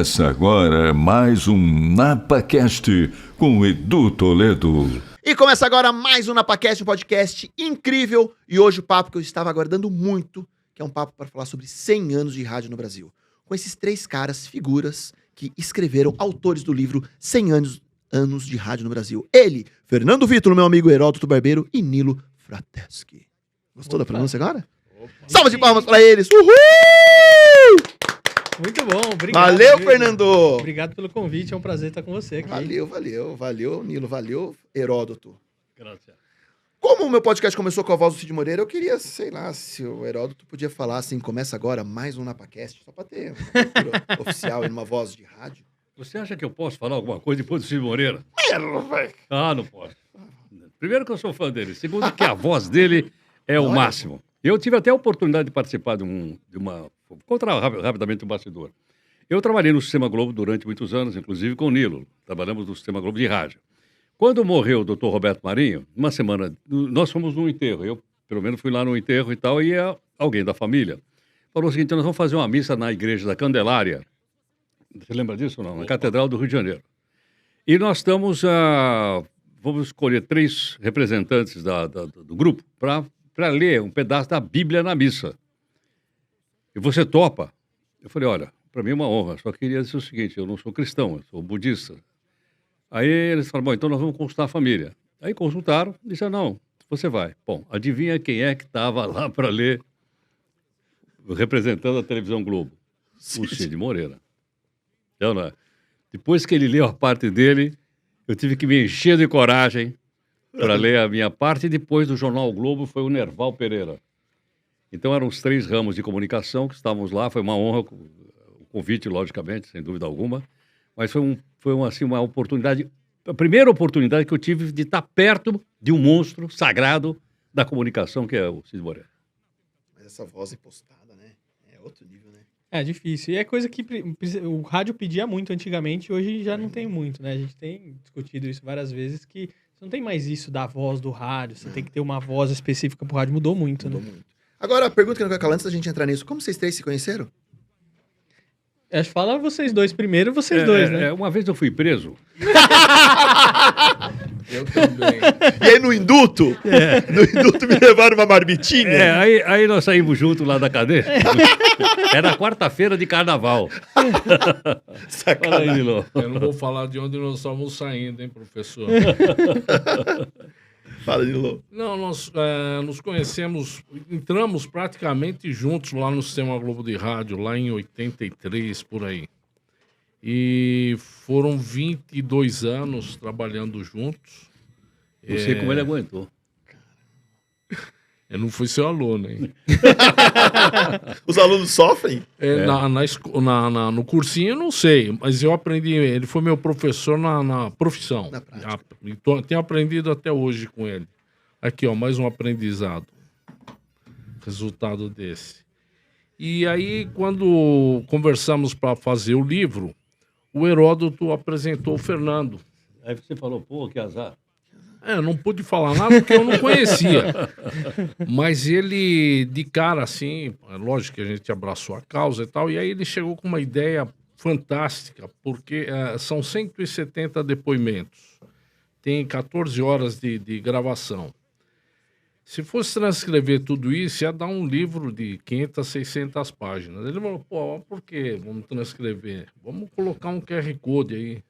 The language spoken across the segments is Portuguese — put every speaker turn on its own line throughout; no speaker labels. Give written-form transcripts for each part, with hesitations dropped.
Começa agora mais um NapaCast com Edu Toledo.
E começa agora mais um NapaCast, um podcast incrível. E hoje o papo que eu estava aguardando muito, que é um papo para falar sobre 100 anos de rádio no Brasil. Com esses três caras, figuras, que escreveram, autores do livro 100 anos de rádio no Brasil. Ele, Fernando Vitor, meu amigo Heródoto Barbeiro e Nilo Frateschi. Gostou da pronúncia agora? Salva de palmas para eles! Uhul!
Muito bom, obrigado.
Valeu,
viu?
Fernando!
Obrigado pelo convite, é um prazer estar com você aqui.
Valeu, Nilo, valeu, Heródoto.
Graças.
Como o meu podcast começou com a voz do Cid Moreira, eu queria, sei lá, se o Heródoto podia falar assim, começa agora mais um NapaCast, só pra ter uma cultura oficial e numa voz de rádio.
Você acha que eu posso falar alguma coisa depois do Cid Moreira?
Velho.
Ah, não posso. Primeiro que eu sou fã dele. Segundo que a voz dele é o máximo. Eu tive até a oportunidade de participar de uma... Vou contar rapidamente o bastidor. Eu trabalhei no Sistema Globo durante muitos anos, inclusive com o Nilo. Trabalhamos no Sistema Globo de rádio. Quando morreu o Dr. Roberto Marinho, uma semana, nós fomos num enterro. Eu, pelo menos, fui lá no enterro e tal, e alguém da família falou o seguinte: nós vamos fazer uma missa na igreja da Candelária. Você lembra disso ou não? Na Catedral do Rio de Janeiro. E nós estamos vamos escolher 3 representantes do grupo para ler um pedaço da Bíblia na missa. E você topa? Eu falei, olha, para mim é uma honra, só queria dizer o seguinte, eu não sou cristão, eu sou budista. Aí eles falaram, bom, então nós vamos consultar a família. Aí consultaram, disseram, não, você vai. Bom, adivinha quem é que estava lá para ler, representando a televisão Globo? O Cid Moreira. Eu não é? Depois que ele leu a parte dele, eu tive que me encher de coragem para ler a minha parte, e depois do Jornal o Globo foi o Nerval Pereira. Então eram os 3 ramos de comunicação que estávamos lá, foi uma honra, o convite, logicamente, sem dúvida alguma, mas foi uma oportunidade, a primeira oportunidade que eu tive de estar perto de um monstro sagrado da comunicação, que é o Cid Moreira.
Mas essa voz impostada, né? É outro nível, né?
É difícil. E é coisa que o rádio pedia muito antigamente, hoje já não tem muito, né? A gente tem discutido isso várias vezes, que você não tem mais isso da voz do rádio, você tem que ter uma voz específica pro rádio, mudou muito, né?
Mudou muito. Agora, a pergunta que eu não quero calar antes da gente entrar nisso, como vocês 3 se conheceram?
Acho que fala vocês dois primeiro, vocês dois, né?
Uma vez eu fui preso.
Eu também.
E aí no induto? No induto me levaram uma marmitinha?
Aí nós saímos juntos lá da cadeia. Era quarta-feira de carnaval. Fala aí,
Sacanagem.
Nilo.
Eu não vou falar de onde nós estamos saindo, hein, professor?
Fala, Nilo.
Não, nós nos conhecemos, entramos praticamente juntos lá no Sistema Globo de Rádio, lá em 83, por aí. E foram 22 anos trabalhando juntos.
Não sei como ele aguentou.
Eu não fui seu aluno, hein?
Os alunos sofrem?
No cursinho, eu não sei, mas eu aprendi. Ele foi meu professor na profissão.
Na prática.
Tenho aprendido até hoje com ele. Aqui, ó, mais um aprendizado. Resultado desse. E aí, quando conversamos para fazer o livro, o Heródoto apresentou o Fernando.
Aí você falou, pô, que azar.
Eu não pude falar nada porque eu não conhecia. Mas ele, de cara, assim, lógico que a gente abraçou a causa e tal, e aí ele chegou com uma ideia fantástica, porque são 170 depoimentos. Tem 14 horas de gravação. Se fosse transcrever tudo isso, ia dar um livro de 500, 600 páginas. Ele falou, pô, por que vamos transcrever? Vamos colocar um QR Code aí.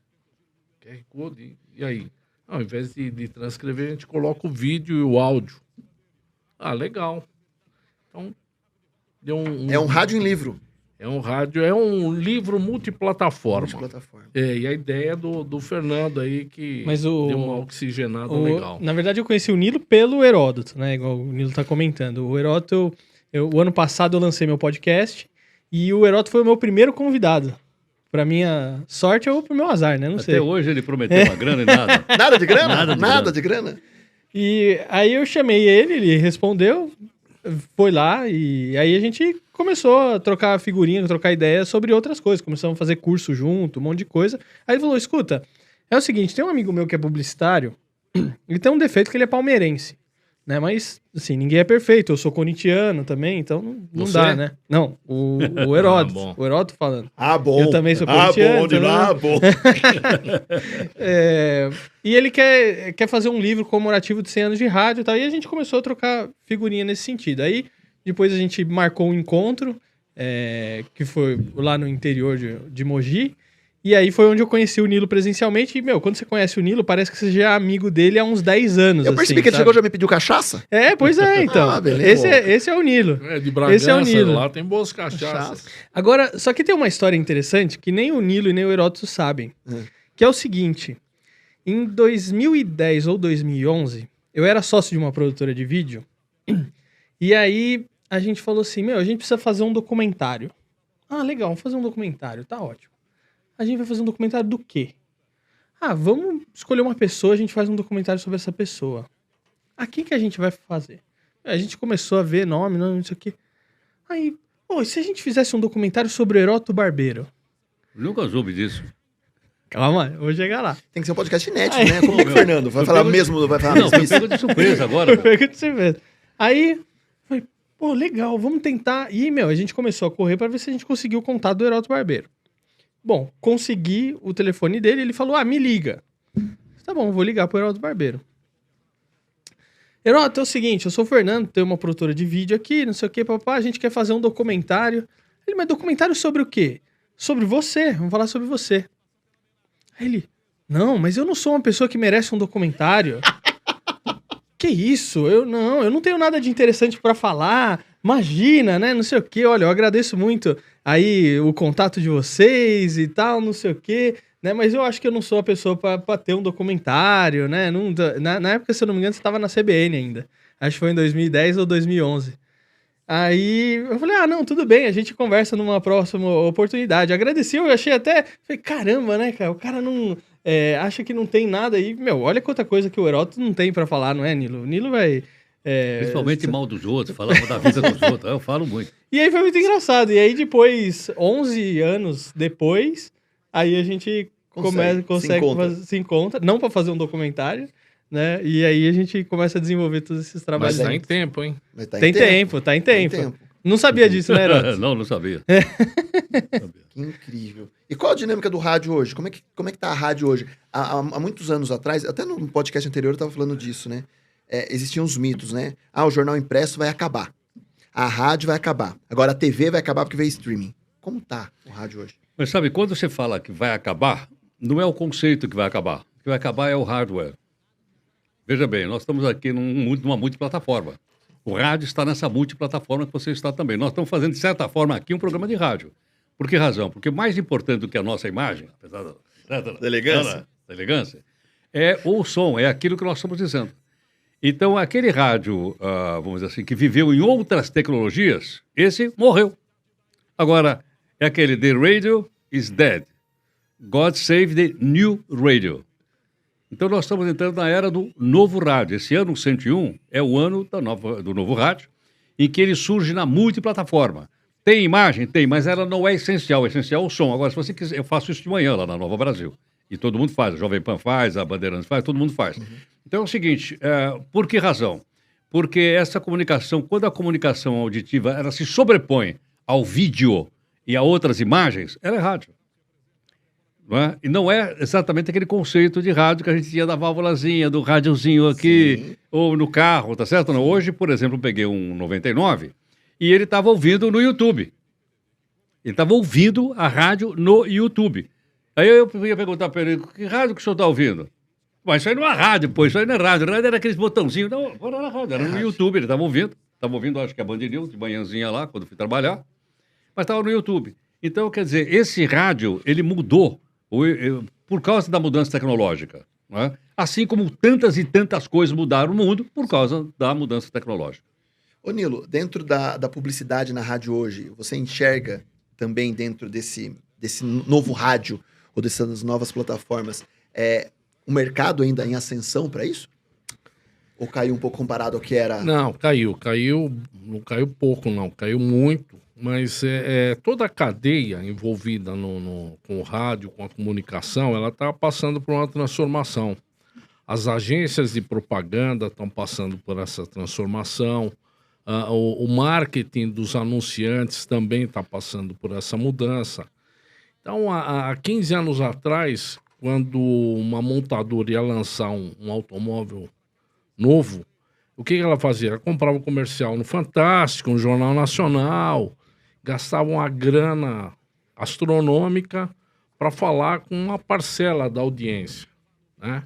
QR Code, e aí? Ao invés de transcrever, a gente coloca o vídeo e o áudio. Ah, legal. Então, deu
É um rádio em livro.
É um rádio, é um livro multiplataforma.
Multiplataforma.
E a ideia do Fernando aí, que
Mas
deu uma oxigenada legal.
Na verdade, eu conheci o Nilo pelo Heródoto, né? Igual o Nilo tá comentando. O Heródoto, o ano passado eu lancei meu podcast e o Heródoto foi o meu primeiro convidado. Pra minha sorte ou pro meu azar, né? Não sei.
Até hoje ele prometeu uma grana e nada.
Nada de grana?
Nada de grana.
de grana?
E aí eu chamei ele respondeu, foi lá e aí a gente começou a trocar figurinha, trocar ideias sobre outras coisas. Começamos a fazer curso junto, um monte de coisa. Aí ele falou, escuta, é o seguinte, tem um amigo meu que é publicitário, ele tem um defeito que ele é palmeirense. né? Mas, assim, ninguém é perfeito. Eu sou corintiano também, então não
Você?
dá, né? Não, o Heródoto.
bom.
O Heródoto falando.
Ah, bom.
Eu também sou corintiano.
Bom.
E ele quer fazer um livro comemorativo de 100 anos de rádio e tal. E a gente começou a trocar figurinha nesse sentido. Aí, depois a gente marcou um encontro, que foi lá no interior de Mogi. E aí foi onde eu conheci o Nilo presencialmente. E, quando você conhece o Nilo, parece que você já é amigo dele há uns 10 anos.
Eu percebi
assim,
que ele
sabe?
chegou e já me pediu cachaça.
Pois é, então.
Ah, beleza.
Esse é o Nilo.
De Bragança,
Esse é o Nilo.
lá tem boas cachaças.
Agora, só que tem uma história interessante que nem o Nilo e nem o Heródoto sabem. Que é o seguinte. Em 2010 ou 2011, eu era sócio de uma produtora de vídeo. E aí a gente falou assim, a gente precisa fazer um documentário. Ah, legal, vamos fazer um documentário, tá ótimo. A gente vai fazer um documentário do quê? Ah, vamos escolher uma pessoa, a gente faz um documentário sobre essa pessoa. Ah, quem que a gente vai fazer? A gente começou a ver nome, não sei o quê. Aí, e se a gente fizesse um documentário sobre o Heródoto Barbeiro?
Nunca soube disso.
Calma, eu vou chegar lá.
Tem que ser um podcast inédito, né? Como é que o Fernando vai falar mesmo? Vai falar
Não, foi
mesmo?
pego de surpresa agora. pô.
Pega de cerveja. Aí, falei, legal, vamos tentar. E, a gente começou a correr pra ver se a gente conseguiu o contato do Heródoto Barbeiro. Bom, consegui o telefone dele, ele falou, me liga. Tá bom, vou ligar pro Heródoto Barbeiro. Heródoto, é o seguinte, eu sou o Fernando, tenho uma produtora de vídeo aqui, não sei o que, papá, a gente quer fazer um documentário. Ele, mas documentário sobre o quê? Sobre você, vamos falar sobre você. Aí ele, não, mas eu não sou uma pessoa que merece um documentário. Que isso? Eu não tenho nada de interessante pra falar. Imagina, né? Não sei o quê. Olha, eu agradeço muito aí o contato de vocês e tal, não sei o quê, né? Mas eu acho que eu não sou a pessoa pra ter um documentário, né? Na época, se eu não me engano, você tava na CBN ainda. Acho que foi em 2010 ou 2011. Aí eu falei, não, tudo bem, a gente conversa numa próxima oportunidade. Agradeci, eu achei até... Falei, caramba, né, cara? O cara não... acha que não tem nada aí. Olha quanta coisa que o Heródoto não tem pra falar, não é, Nilo? O Nilo vai...
Principalmente mal dos outros, falava da vida dos outros. Eu falo muito.
E aí foi muito engraçado. E aí depois, 11 anos depois, aí a gente consegue se encontra. Não pra fazer um documentário, né? E aí a gente começa a desenvolver todos esses trabalhos.
Mas tá em tempo, hein?
Tá
em tempo. Não sabia disso, né, Heródoto?
Não sabia.
Que incrível. E qual a dinâmica do rádio hoje? Como é que tá a rádio hoje? Há muitos anos atrás, até no podcast anterior eu tava falando disso, né? Existiam os mitos, né? O jornal impresso vai acabar. A rádio vai acabar. Agora a TV vai acabar porque veio streaming. Como tá o rádio hoje?
Mas sabe, quando você fala que vai acabar, não é o conceito que vai acabar. O que vai acabar é o hardware. Veja bem, nós estamos aqui numa multiplataforma. O rádio está nessa multiplataforma que você está também. Nós estamos fazendo, de certa forma, aqui um programa de rádio. Por que razão? Porque mais importante do que a nossa imagem, apesar da elegância, é o som, é aquilo que nós estamos dizendo. Então, aquele rádio, vamos dizer assim, que viveu em outras tecnologias, esse morreu. Agora, é aquele The Radio is Dead. God Save the New Radio. Então, nós estamos entrando na era do novo rádio. Esse ano 101 é o ano do novo rádio, em que ele surge na multiplataforma. Tem imagem? Tem, mas ela não é essencial. O essencial é o som. Agora, se você quiser, eu faço isso de manhã lá na Nova Brasil. E todo mundo faz. A Jovem Pan faz, a Bandeirantes faz, todo mundo faz. Então é o seguinte, por que razão? Porque essa comunicação, quando a comunicação auditiva ela se sobrepõe ao vídeo e a outras imagens, ela é rádio. Não é? E não é exatamente aquele conceito de rádio que a gente tinha da válvulazinha, do rádiozinho aqui, sim, ou no carro, tá certo? Não, hoje, por exemplo, eu peguei um 99 e ele estava ouvindo no YouTube. Ele estava ouvindo a rádio no YouTube. Aí eu ia perguntar para ele, que rádio que o senhor está ouvindo? Mas isso aí não é rádio, pô, isso aí não é rádio. Rádio era aqueles botãozinhos. Não, não era rádio, era no YouTube, ele estava ouvindo. Estava ouvindo, acho que a Band News, de manhãzinha lá, quando fui trabalhar. Mas estava no YouTube. Então, quer dizer, esse rádio, ele mudou por causa da mudança tecnológica. Né? Assim como tantas e tantas coisas mudaram o mundo por causa da mudança tecnológica.
Ô Nilo, dentro da publicidade na rádio hoje, você enxerga também dentro desse novo rádio, ou dessas novas plataformas, o mercado ainda em ascensão para isso? Ou caiu um pouco comparado ao que era?
Não, caiu, não caiu pouco não, caiu muito, mas toda a cadeia envolvida com o rádio, com a comunicação, ela está passando por uma transformação. As agências de propaganda estão passando por essa transformação. O marketing dos anunciantes também está passando por essa mudança. Então, há 15 anos atrás, quando uma montadora ia lançar um automóvel novo, o que ela fazia? Ela comprava um comercial no Fantástico, no Jornal Nacional, gastava uma grana astronômica para falar com uma parcela da audiência, né?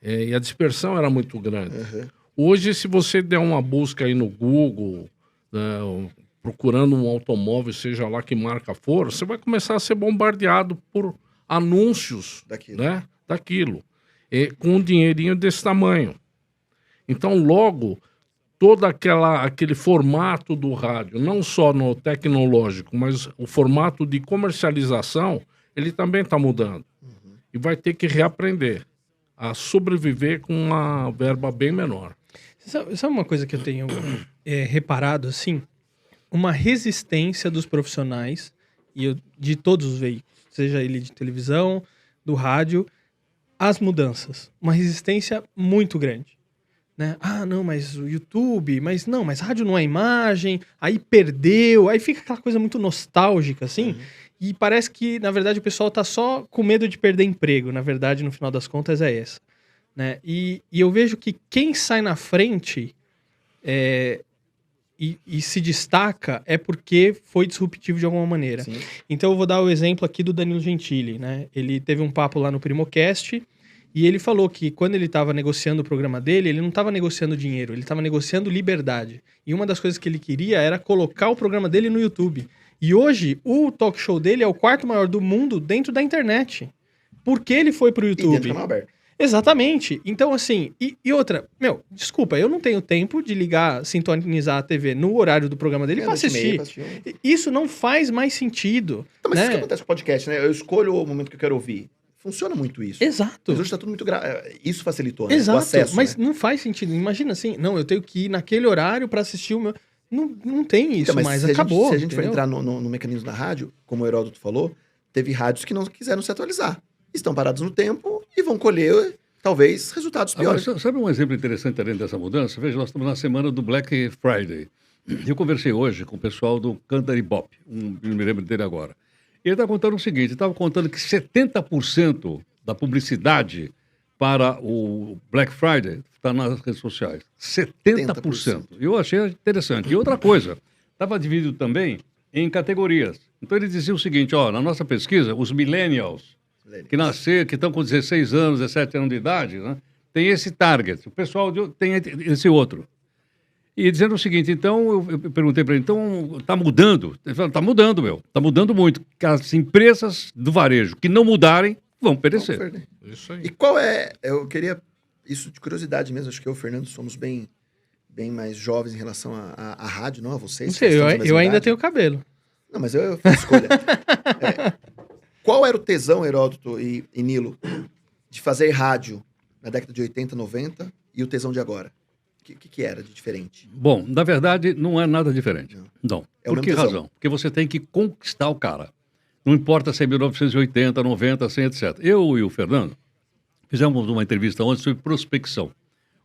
E a dispersão era muito grande.
Uhum.
Hoje, se você der uma busca aí no Google, né, procurando um automóvel, seja lá que marca for, você vai começar a ser bombardeado por anúncios daquilo, com um dinheirinho desse tamanho. Então, logo, todo aquele formato do rádio, não só no tecnológico, mas o formato de comercialização, ele também está mudando. Uhum. E vai ter que reaprender a sobreviver com uma verba bem menor.
Sabe uma coisa que eu tenho reparado, assim? Uma resistência dos profissionais de todos os veículos, seja ele de televisão, do rádio, às mudanças. Uma resistência muito grande. Né? Ah, não, mas o YouTube, mas rádio não é imagem, aí perdeu, aí fica aquela coisa muito nostálgica, assim, e parece que, na verdade, o pessoal tá só com medo de perder emprego, na verdade, no final das contas, é essa. Né? E eu vejo que quem sai na frente e se destaca é porque foi disruptivo de alguma maneira. Sim. Então eu vou dar o exemplo aqui do Danilo Gentili, né? Ele teve um papo lá no Primocast e ele falou que quando ele estava negociando o programa dele, ele não estava negociando dinheiro, ele estava negociando liberdade. E uma das coisas que ele queria era colocar o programa dele no YouTube. E hoje, o talk show dele é o 4º maior do mundo dentro da internet. Por que ele foi pro YouTube?
E dentro do canal aberto.
Exatamente. Então, assim, e outra, desculpa, eu não tenho tempo de sintonizar a TV no horário do programa dele pra assistir. Isso não faz mais sentido.
Então, mas isso que acontece com o podcast, né? Eu escolho o momento que eu quero ouvir. Funciona muito isso.
Exato.
Mas hoje tá tudo muito... Isso facilitou, né?
Exato,
o acesso,
mas
né?
não faz sentido. Imagina assim, eu tenho que ir naquele horário pra assistir o meu... Não tem isso então, mais, acabou.
Se a gente for entrar no mecanismo da rádio, como o Heródoto falou, teve rádios que não quiseram se atualizar. Estão parados no tempo e vão colher, talvez, resultados piores.
Sabe um exemplo interessante dentro dessa mudança? Veja, nós estamos na semana do Black Friday. Eu conversei hoje com o pessoal do Cantar Bop, não me lembro dele agora. E ele está contando o seguinte, estava contando que 70% da publicidade para o Black Friday está nas redes sociais. 70%. Eu achei interessante. E outra coisa, estava dividido também em categorias. Então ele dizia o seguinte, na nossa pesquisa, os millennials, que estão com 16 anos, 17 anos de idade, né, tem esse target. O pessoal tem esse outro. E dizendo o seguinte, então, eu perguntei para ele, então, está mudando? Ele falou, está mudando, está mudando muito. As empresas do varejo que não mudarem, vão perecer.
Isso aí.
E qual é, eu queria, isso de curiosidade mesmo, acho que eu e o Fernando somos bem mais jovens em relação à rádio, não a vocês.
Não sei, eu ainda tenho cabelo.
Não, mas eu fiz escolha. Qual era o tesão, Heródoto e Nilo, de fazer rádio na década de 80, 90 e o tesão de agora? O que era de diferente?
Bom, na verdade, não é nada diferente. Não.
É
Por que razão? Porque você tem que conquistar o cara. Não importa se é 1980, 90, 100, etc. Eu e o Fernando fizemos uma entrevista ontem sobre prospecção,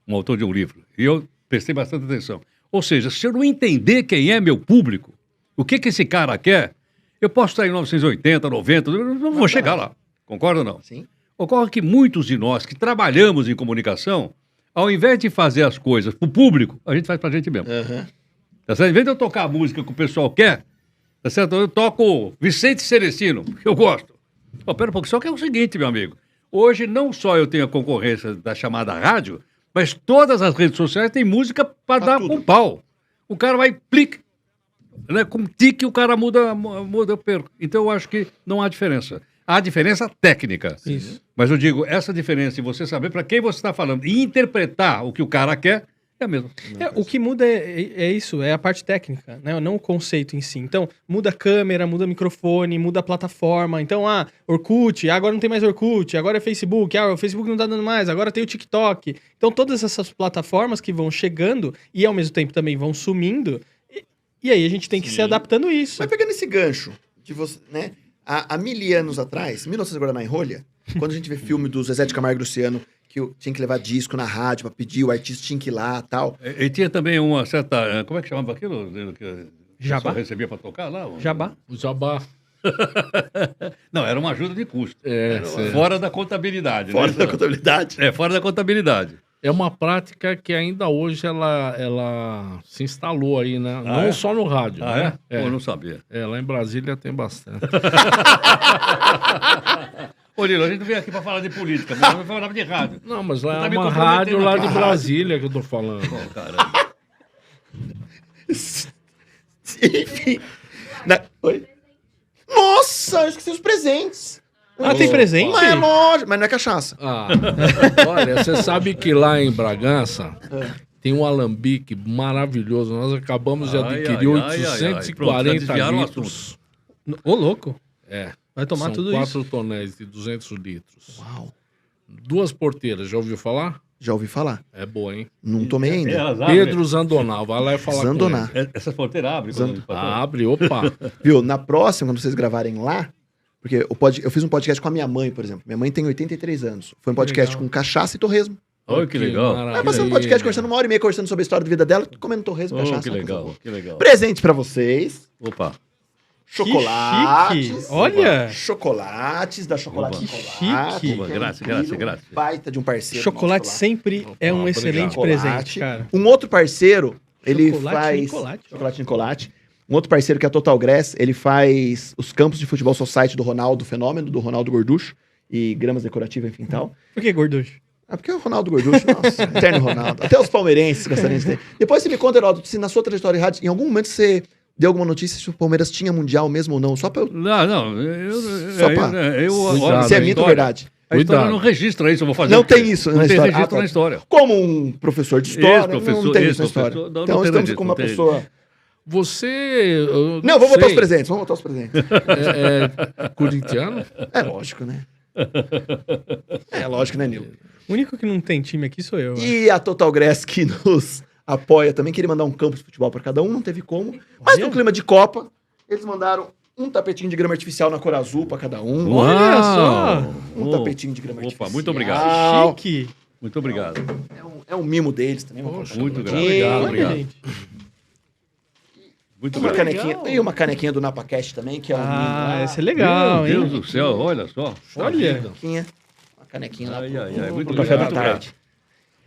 um autor de um livro. E eu prestei bastante atenção. Ou seja, se eu não entender quem é meu público, o que esse cara quer, eu posso estar em 1980, 90, eu não vou chegar lá. Concorda ou não?
Sim.
Ocorre que muitos de nós que trabalhamos em comunicação, ao invés de fazer as coisas para o público, a gente faz para a gente mesmo.
Uhum.
Tá certo? Em vez de eu tocar a música que o pessoal quer, tá certo? Eu toco Vicente Celestino, que eu gosto. Pera um pouco, só que é o seguinte, meu amigo. Hoje, não só eu tenho a concorrência da chamada rádio, mas todas as redes sociais têm música para dar com pau. O cara vai, plique, né? Com tique, o cara muda, eu perco. Então, eu acho que não há diferença. Há diferença técnica.
Isso.
Mas eu digo, essa diferença de você saber para quem você está falando e interpretar o que o cara quer, é a mesma.
O que muda é isso, é a parte técnica, né? Não o conceito em si. Então, muda a câmera, muda o microfone, muda a plataforma. Então, Orkut, agora não tem mais Orkut, agora é Facebook, o Facebook não tá dando mais, agora tem o TikTok. Então, todas essas plataformas que vão chegando e ao mesmo tempo também vão sumindo, e aí a gente tem que se adaptando a isso.
Mas pegando esse gancho de você, né? Há 1000 anos atrás, 1900 agora na enrolha, quando a gente vê filme do Zezé de Camargo e Luciano, que eu tinha que levar disco na rádio pra pedir, o artista tinha que ir lá e tal.
E tinha também uma certa... Como é que chamava aquilo? Que
Jabá?
o pessoal recebia para tocar lá?
Jabá.
O jabá.
Não, era uma ajuda de custo.
É, sim.
Fora da contabilidade.
Fora
né?
da contabilidade.
É, fora da contabilidade.
É uma prática que ainda hoje ela se instalou aí, né? Não
é?
só no rádio,
Ah,
né?
é? Pô, eu não sabia.
Lá em Brasília tem bastante.
Ô, Lilo, a gente não veio aqui para falar de política, mas não falar de rádio.
Não, mas lá
Você
é
tá me
uma
comprometendo
rádio lá
aqui.
de Brasília que eu tô falando.
Pô, caramba.
Enfim. Oi? Nossa, eu esqueci os presentes.
Ah, tem presente?
Mas é lógico, mas não é cachaça.
Ah, olha, você sabe que lá em Bragança tem um alambique maravilhoso. Nós acabamos de
Ai,
adquirir
ai, ai, ai, ai. Pronto, já
840
desviaram o
litros.
Ô, louco.
É.
Vai tomar
São
tudo
4
isso.
tonéis de 200 litros.
Uau.
2 porteiras, já ouviu falar?
Já ouvi falar.
É boa, hein?
Não tomei ainda.
Elas abrem.
Pedro Zandoná, vai lá e fala
Zandoná.
com ele.
Essas porteiras abrem quando a gente passou.
Abre, opa.
Viu? Na próxima, quando vocês gravarem lá, porque eu fiz um podcast com a minha mãe, por exemplo. Minha mãe tem 83 anos. Foi um podcast
legal.
com cachaça e torresmo.
Olha que legal.
Aí passando um podcast conversando 1h30, conversando sobre a história da vida dela, comendo torresmo,
Oh,
cachaça.
que
uma coisa
legal,
boa.
que legal.
Presente pra vocês.
Opa.
Chocolates.
chique. Olha.
Chocolates da Chocolate
Oba.
Chocolate.
Chique.
que é
Oba, graças,
incrível,
graças, graças.
Baita de um parceiro.
Chocolate
nosso lá.
sempre é um
Obrigado.
excelente
Chocolate.
presente, cara.
Um outro parceiro, ele
Chocolate
faz...
Nicolate.
Chocolate Nicolate. Um outro parceiro que é a Total Grass, ele faz os campos de futebol society do Ronaldo Fenômeno, do Ronaldo Gorducho, e gramas decorativas, enfim, tal.
Por que gorducho?
Ah, porque o Ronaldo Gorducho, nossa, eterno Ronaldo. Até os palmeirenses gostariam de ter. Depois você me conta, Heraldo, se na sua trajetória de rádio, em algum momento você deu alguma notícia se o Palmeiras tinha mundial mesmo ou não, só pra eu...
Não,
Só pra-
Cuidado,
se é
hein?
mito ou verdade.
A história
Cuidado.
não registra isso, eu vou fazer
Não
o quê?
tem isso
Não
na
tem
história.
registro
Ah, tá.
na história.
Como um professor de história, não
Ex-professor,
tem isso na história.
ex-professor, não
Então
tem
estamos
registro,
com uma
não tem
pessoa...
Você. eu
Não, vamos voltar
sei,
os presentes, vamos voltar os presentes.
É corintiano?
É lógico, né? É lógico, né, Nil?
O único que não tem time aqui sou eu. né?
E a Total Grass que nos apoia também, queria mandar um campo de futebol pra cada um, não teve como. Mas
Olha.
no clima de Copa, eles mandaram um tapetinho de grama artificial na cor azul pra cada um.
Olha só.
Um tapetinho de grama
Opa,
artificial.
muito obrigado.
Chique.
Muito obrigado.
É um mimo deles também. Uma
Poxa,
Muito
canequinha.
obrigado.
Olha,
Obrigado.
gente.
Muito
Uma
obrigado.
canequinha, e uma canequinha do NapaCast também, que é um mimo
Ah,
lá.
esse é legal,
Meu
hein?
Deus do céu, olha só.
Olha.
Uma canequinha lá
Ai,
pro,
ai, ai, muito
pro café da
obrigado.
tarde.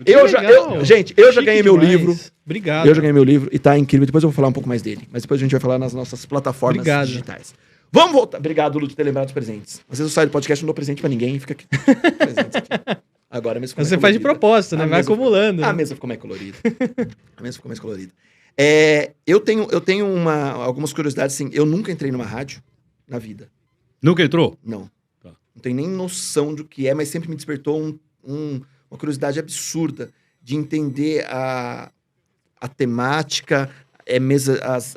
Que legal.
Gente, eu já
Chique
ganhei meu
demais.
livro.
Obrigado.
Eu já ganhei meu livro e tá incrível. Depois eu vou falar um pouco mais dele. Mas depois a gente vai falar nas nossas plataformas
Obrigado.
digitais. Vamos voltar. Obrigado, Lu, de ter lembrado dos presentes. Às vezes eu saio do podcast e não dou presente pra ninguém e fica aqui. Presentes aqui. Agora a mesa ficou
Mas você
mais
faz de
colorida.
propósito, né?
A
Vai
mesa ficou-
acumulando.
A
né?
mesa ficou mais colorida. A mesa ficou mais colorida. Eu tenho algumas curiosidades, assim. Eu nunca entrei numa rádio na vida.
Nunca entrou?
Não.
Tá.
Não tenho nem noção do que é, mas sempre me despertou uma curiosidade absurda de entender a temática,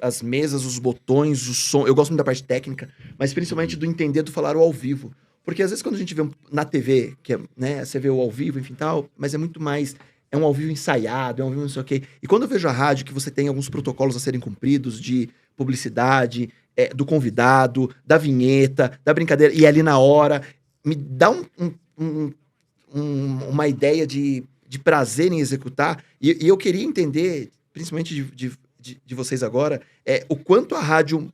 as mesas, os botões, o som. Eu gosto muito da parte técnica, mas principalmente do entender do falar o ao vivo. Porque às vezes quando a gente vê na TV, que é, né, você vê o ao vivo, enfim, tal, mas é muito mais... É um ao vivo ensaiado, é um ao vivo não sei o quê. E quando eu vejo a rádio, que você tem alguns protocolos a serem cumpridos de publicidade, do convidado, da vinheta, da brincadeira, e é ali na hora, me dá uma ideia de prazer em executar. E eu queria entender, principalmente de vocês agora, o quanto a rádio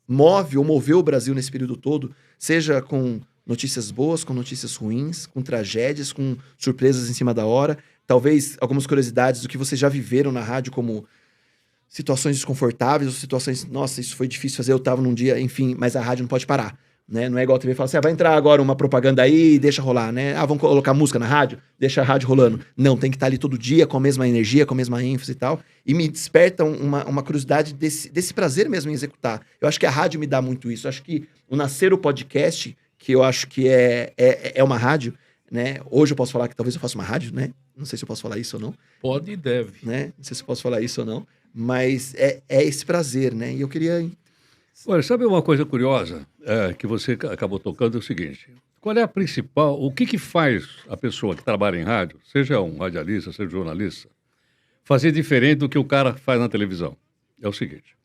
move ou moveu o Brasil nesse período todo, seja com notícias boas, com notícias ruins, com tragédias, com surpresas em cima da hora. Talvez algumas curiosidades do que vocês já viveram na rádio, como situações desconfortáveis, ou situações, nossa, isso foi difícil fazer, eu tava num dia, enfim, mas a rádio não pode parar, né? Não é igual a TV fala assim, vai entrar agora uma propaganda aí e deixa rolar, né? Vamos colocar música na rádio? Deixa a rádio rolando. Não, tem que estar ali todo dia, com a mesma energia, com a mesma ênfase e tal. E me desperta uma curiosidade desse prazer mesmo em executar. Eu acho que a rádio me dá muito isso. Eu acho que o nascer o podcast, que eu acho que é uma rádio, né? Hoje eu posso falar que talvez eu faça uma rádio, né? Não sei se eu posso falar isso ou não,
Pode e deve.
né? Não sei se eu posso falar isso ou não, mas é esse prazer, né? E eu queria...
Olha, sabe uma coisa curiosa que você acabou tocando? É o seguinte: qual é a principal, o que faz a pessoa que trabalha em rádio, seja um radialista, seja um jornalista, fazer diferente do que o cara faz na televisão? É o seguinte: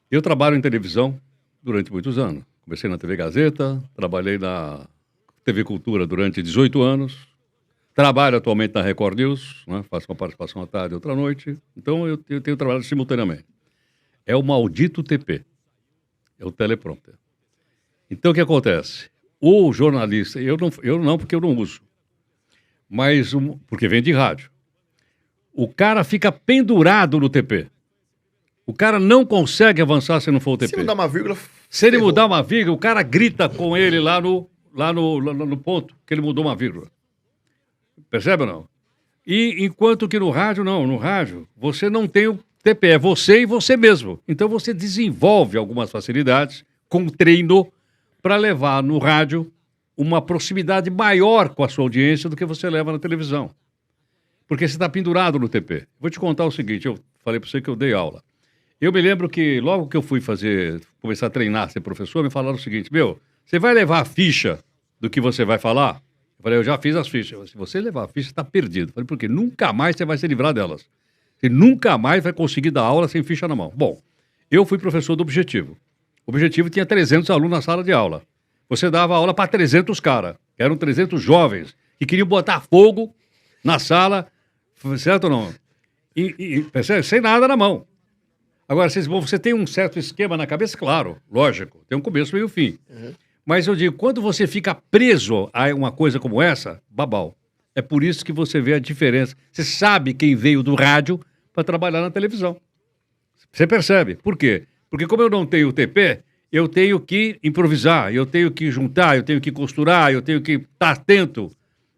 eu trabalho em televisão durante muitos anos. Comecei na TV Gazeta, trabalhei na TV Cultura durante 18 anos, Trabalho atualmente na Record News, né? Faço uma participação à tarde e outra à noite. Então, eu tenho trabalhado simultaneamente. É o maldito TP. É o teleprompter. Então, o que acontece? O jornalista, eu não porque eu não uso, mas porque vem de rádio. O cara fica pendurado no TP. O cara não consegue avançar se não for o TP.
Se mudar uma vírgula...
Se ele
ferrou.
mudar uma vírgula, o cara grita com ele lá no ponto que ele mudou uma vírgula. Percebe ou não? E enquanto que no rádio, não. No rádio, você não tem o TP, é você e você mesmo. Então você desenvolve algumas facilidades com treino para levar no rádio uma proximidade maior com a sua audiência do que você leva na televisão. Porque você está pendurado no TP. Vou te contar o seguinte, eu falei para você que eu dei aula. Eu me lembro que logo que eu fui começar a treinar, ser professor, me falaram o seguinte, você vai levar a ficha do que você vai falar? Eu falei, eu já fiz as fichas. Se você levar a ficha, você está perdido. Eu falei, por quê? Nunca mais você vai se livrar delas. Você nunca mais vai conseguir dar aula sem ficha na mão. Bom, eu fui professor do Objetivo. O Objetivo tinha 300 alunos na sala de aula. Você dava aula para 300 caras. Eram 300 jovens que queriam botar fogo na sala, certo ou não? Percebe? Sem nada na mão. Agora, você tem um certo esquema na cabeça? Claro, lógico. Tem um começo, meio e fim. Uhum. Mas eu digo, quando você fica preso a uma coisa como essa, babau. É por isso que você vê a diferença. Você sabe quem veio do rádio para trabalhar na televisão. Você percebe. Por quê? Porque como eu não tenho TP, eu tenho que improvisar, eu tenho que juntar, eu tenho que costurar, eu tenho que estar atento.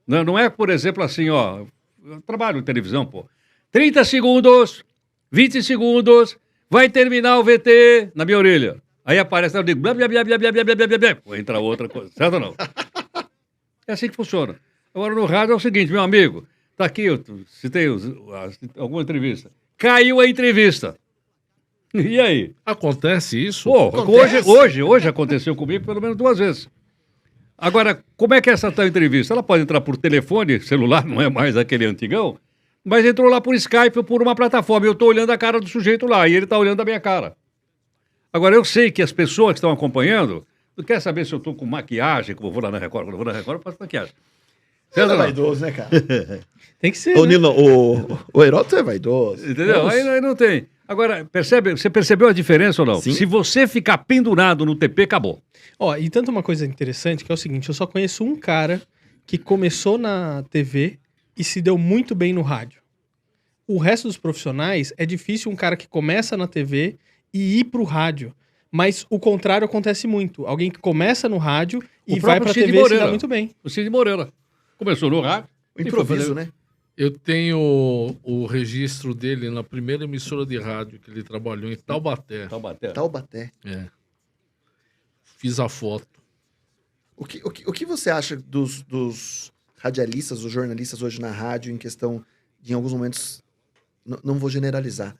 Não é, por exemplo, assim, ó... Eu trabalho em televisão, pô. 30 segundos, 20 segundos, vai terminar o VT na minha orelha. Aí aparece, eu digo, blá, blá, blá, blá, blá, blá, blá, blá, blá. Vou entrar outra coisa, certo ou não? É assim que funciona. Agora, no rádio é o seguinte, meu amigo, tá aqui, eu citei alguma entrevista. Caiu a entrevista. E aí?
Acontece isso?
Pô,
Acontece.
hoje aconteceu comigo pelo menos 2 vezes. Agora, como é que é essa tal entrevista? Ela pode entrar por telefone, celular, não é mais aquele antigão, mas entrou lá por Skype ou por uma plataforma. Eu estou olhando a cara do sujeito lá e ele está olhando a minha cara. Agora, eu sei que as pessoas que estão acompanhando não querem saber se eu estou com maquiagem, como eu vou lá na Record. Quando eu vou na Record, eu faço maquiagem.
Você é vaidoso, né, cara?
Tem que ser.
Ô,
né?
Nilo, o Heródoto é vaidoso.
Entendeu? Aí não tem. Agora, você percebeu a diferença ou não?
Sim.
Se você ficar pendurado no TP, acabou.
Ó, e tanto uma coisa interessante que é o seguinte, eu só conheço um cara que começou na TV e se deu muito bem no rádio. O resto dos profissionais é difícil um cara que começa na TV e ir pro rádio. Mas o contrário acontece muito. Alguém que começa no rádio e vai pra
Cid
TV e se
Moreira.
dá muito bem.
O Cid Moreira. Começou no rádio.
O improviso, né?
Eu tenho o registro dele na primeira emissora de rádio que ele trabalhou em Taubaté.
Taubaté.
É. Fiz a foto.
O que você acha dos radialistas, dos jornalistas hoje na rádio, em questão de, em alguns momentos, não vou generalizar,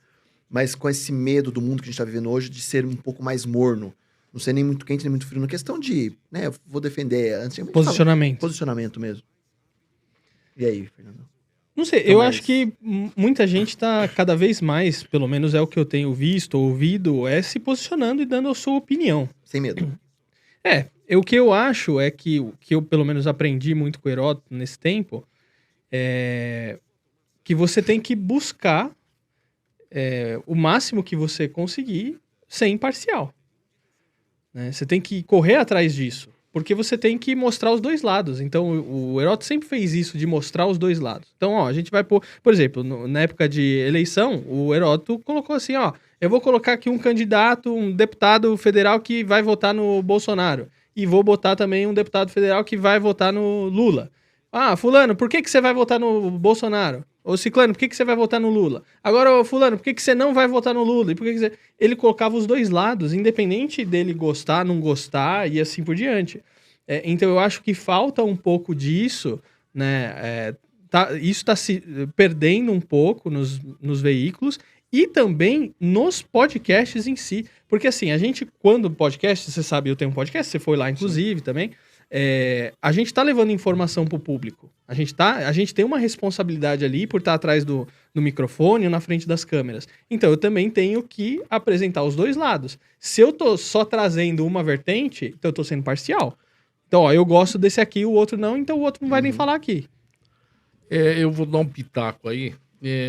mas com esse medo do mundo que a gente está vivendo hoje de ser um pouco mais morno, não ser nem muito quente nem muito frio, na questão de, né, eu vou defender... Antigamente
Posicionamento.
Posicionamento mesmo. E aí, Fernando?
Não sei, eu acho que muita gente tá cada vez mais, pelo menos é o que eu tenho visto, ouvido, é se posicionando e dando a sua opinião.
Sem medo.
O que eu acho é que o que eu pelo menos aprendi muito com o Heródoto nesse tempo é que você tem que buscar o máximo que você conseguir ser imparcial. Né? Você tem que correr atrás disso, porque você tem que mostrar os dois lados. Então, o Heródoto sempre fez isso, de mostrar os dois lados. Então, ó, a gente vai pôr... Por exemplo, na época de eleição, o Heródoto colocou assim, ó, eu vou colocar aqui um candidato, um deputado federal que vai votar no Bolsonaro. E vou botar também um deputado federal que vai votar no Lula. Ah, fulano, por que você vai votar no Bolsonaro? Ô, ciclano, por que você vai votar no Lula? Agora, ô, fulano, por que você não vai votar no Lula? E por que você... Ele colocava os dois lados, independente dele gostar, não gostar e assim por diante. Então, eu acho que falta um pouco disso, né? Isso está se perdendo um pouco nos veículos e também nos podcasts em si. Porque, assim, a gente, quando podcast, você sabe, eu tenho um podcast, você foi lá, inclusive, também... a gente tá levando informação pro público. A gente tem uma responsabilidade ali por estar atrás do microfone ou na frente das câmeras. Então, eu também tenho que apresentar os dois lados. Se eu tô só trazendo uma vertente, então eu tô sendo parcial. Então, ó, eu gosto desse aqui, o outro não, então o outro não vai nem falar aqui.
Eu vou dar um pitaco aí.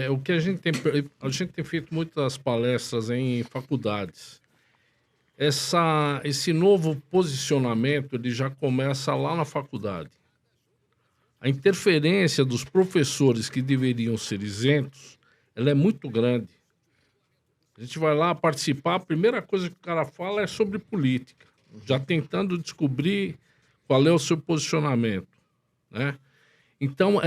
O que a gente tem feito muitas palestras em faculdades. Esse novo posicionamento ele já começa lá na faculdade. A interferência dos professores que deveriam ser isentos, ela é muito grande. A gente vai lá participar, a primeira coisa que o cara fala é sobre política, já tentando descobrir qual é o seu posicionamento, né? Então,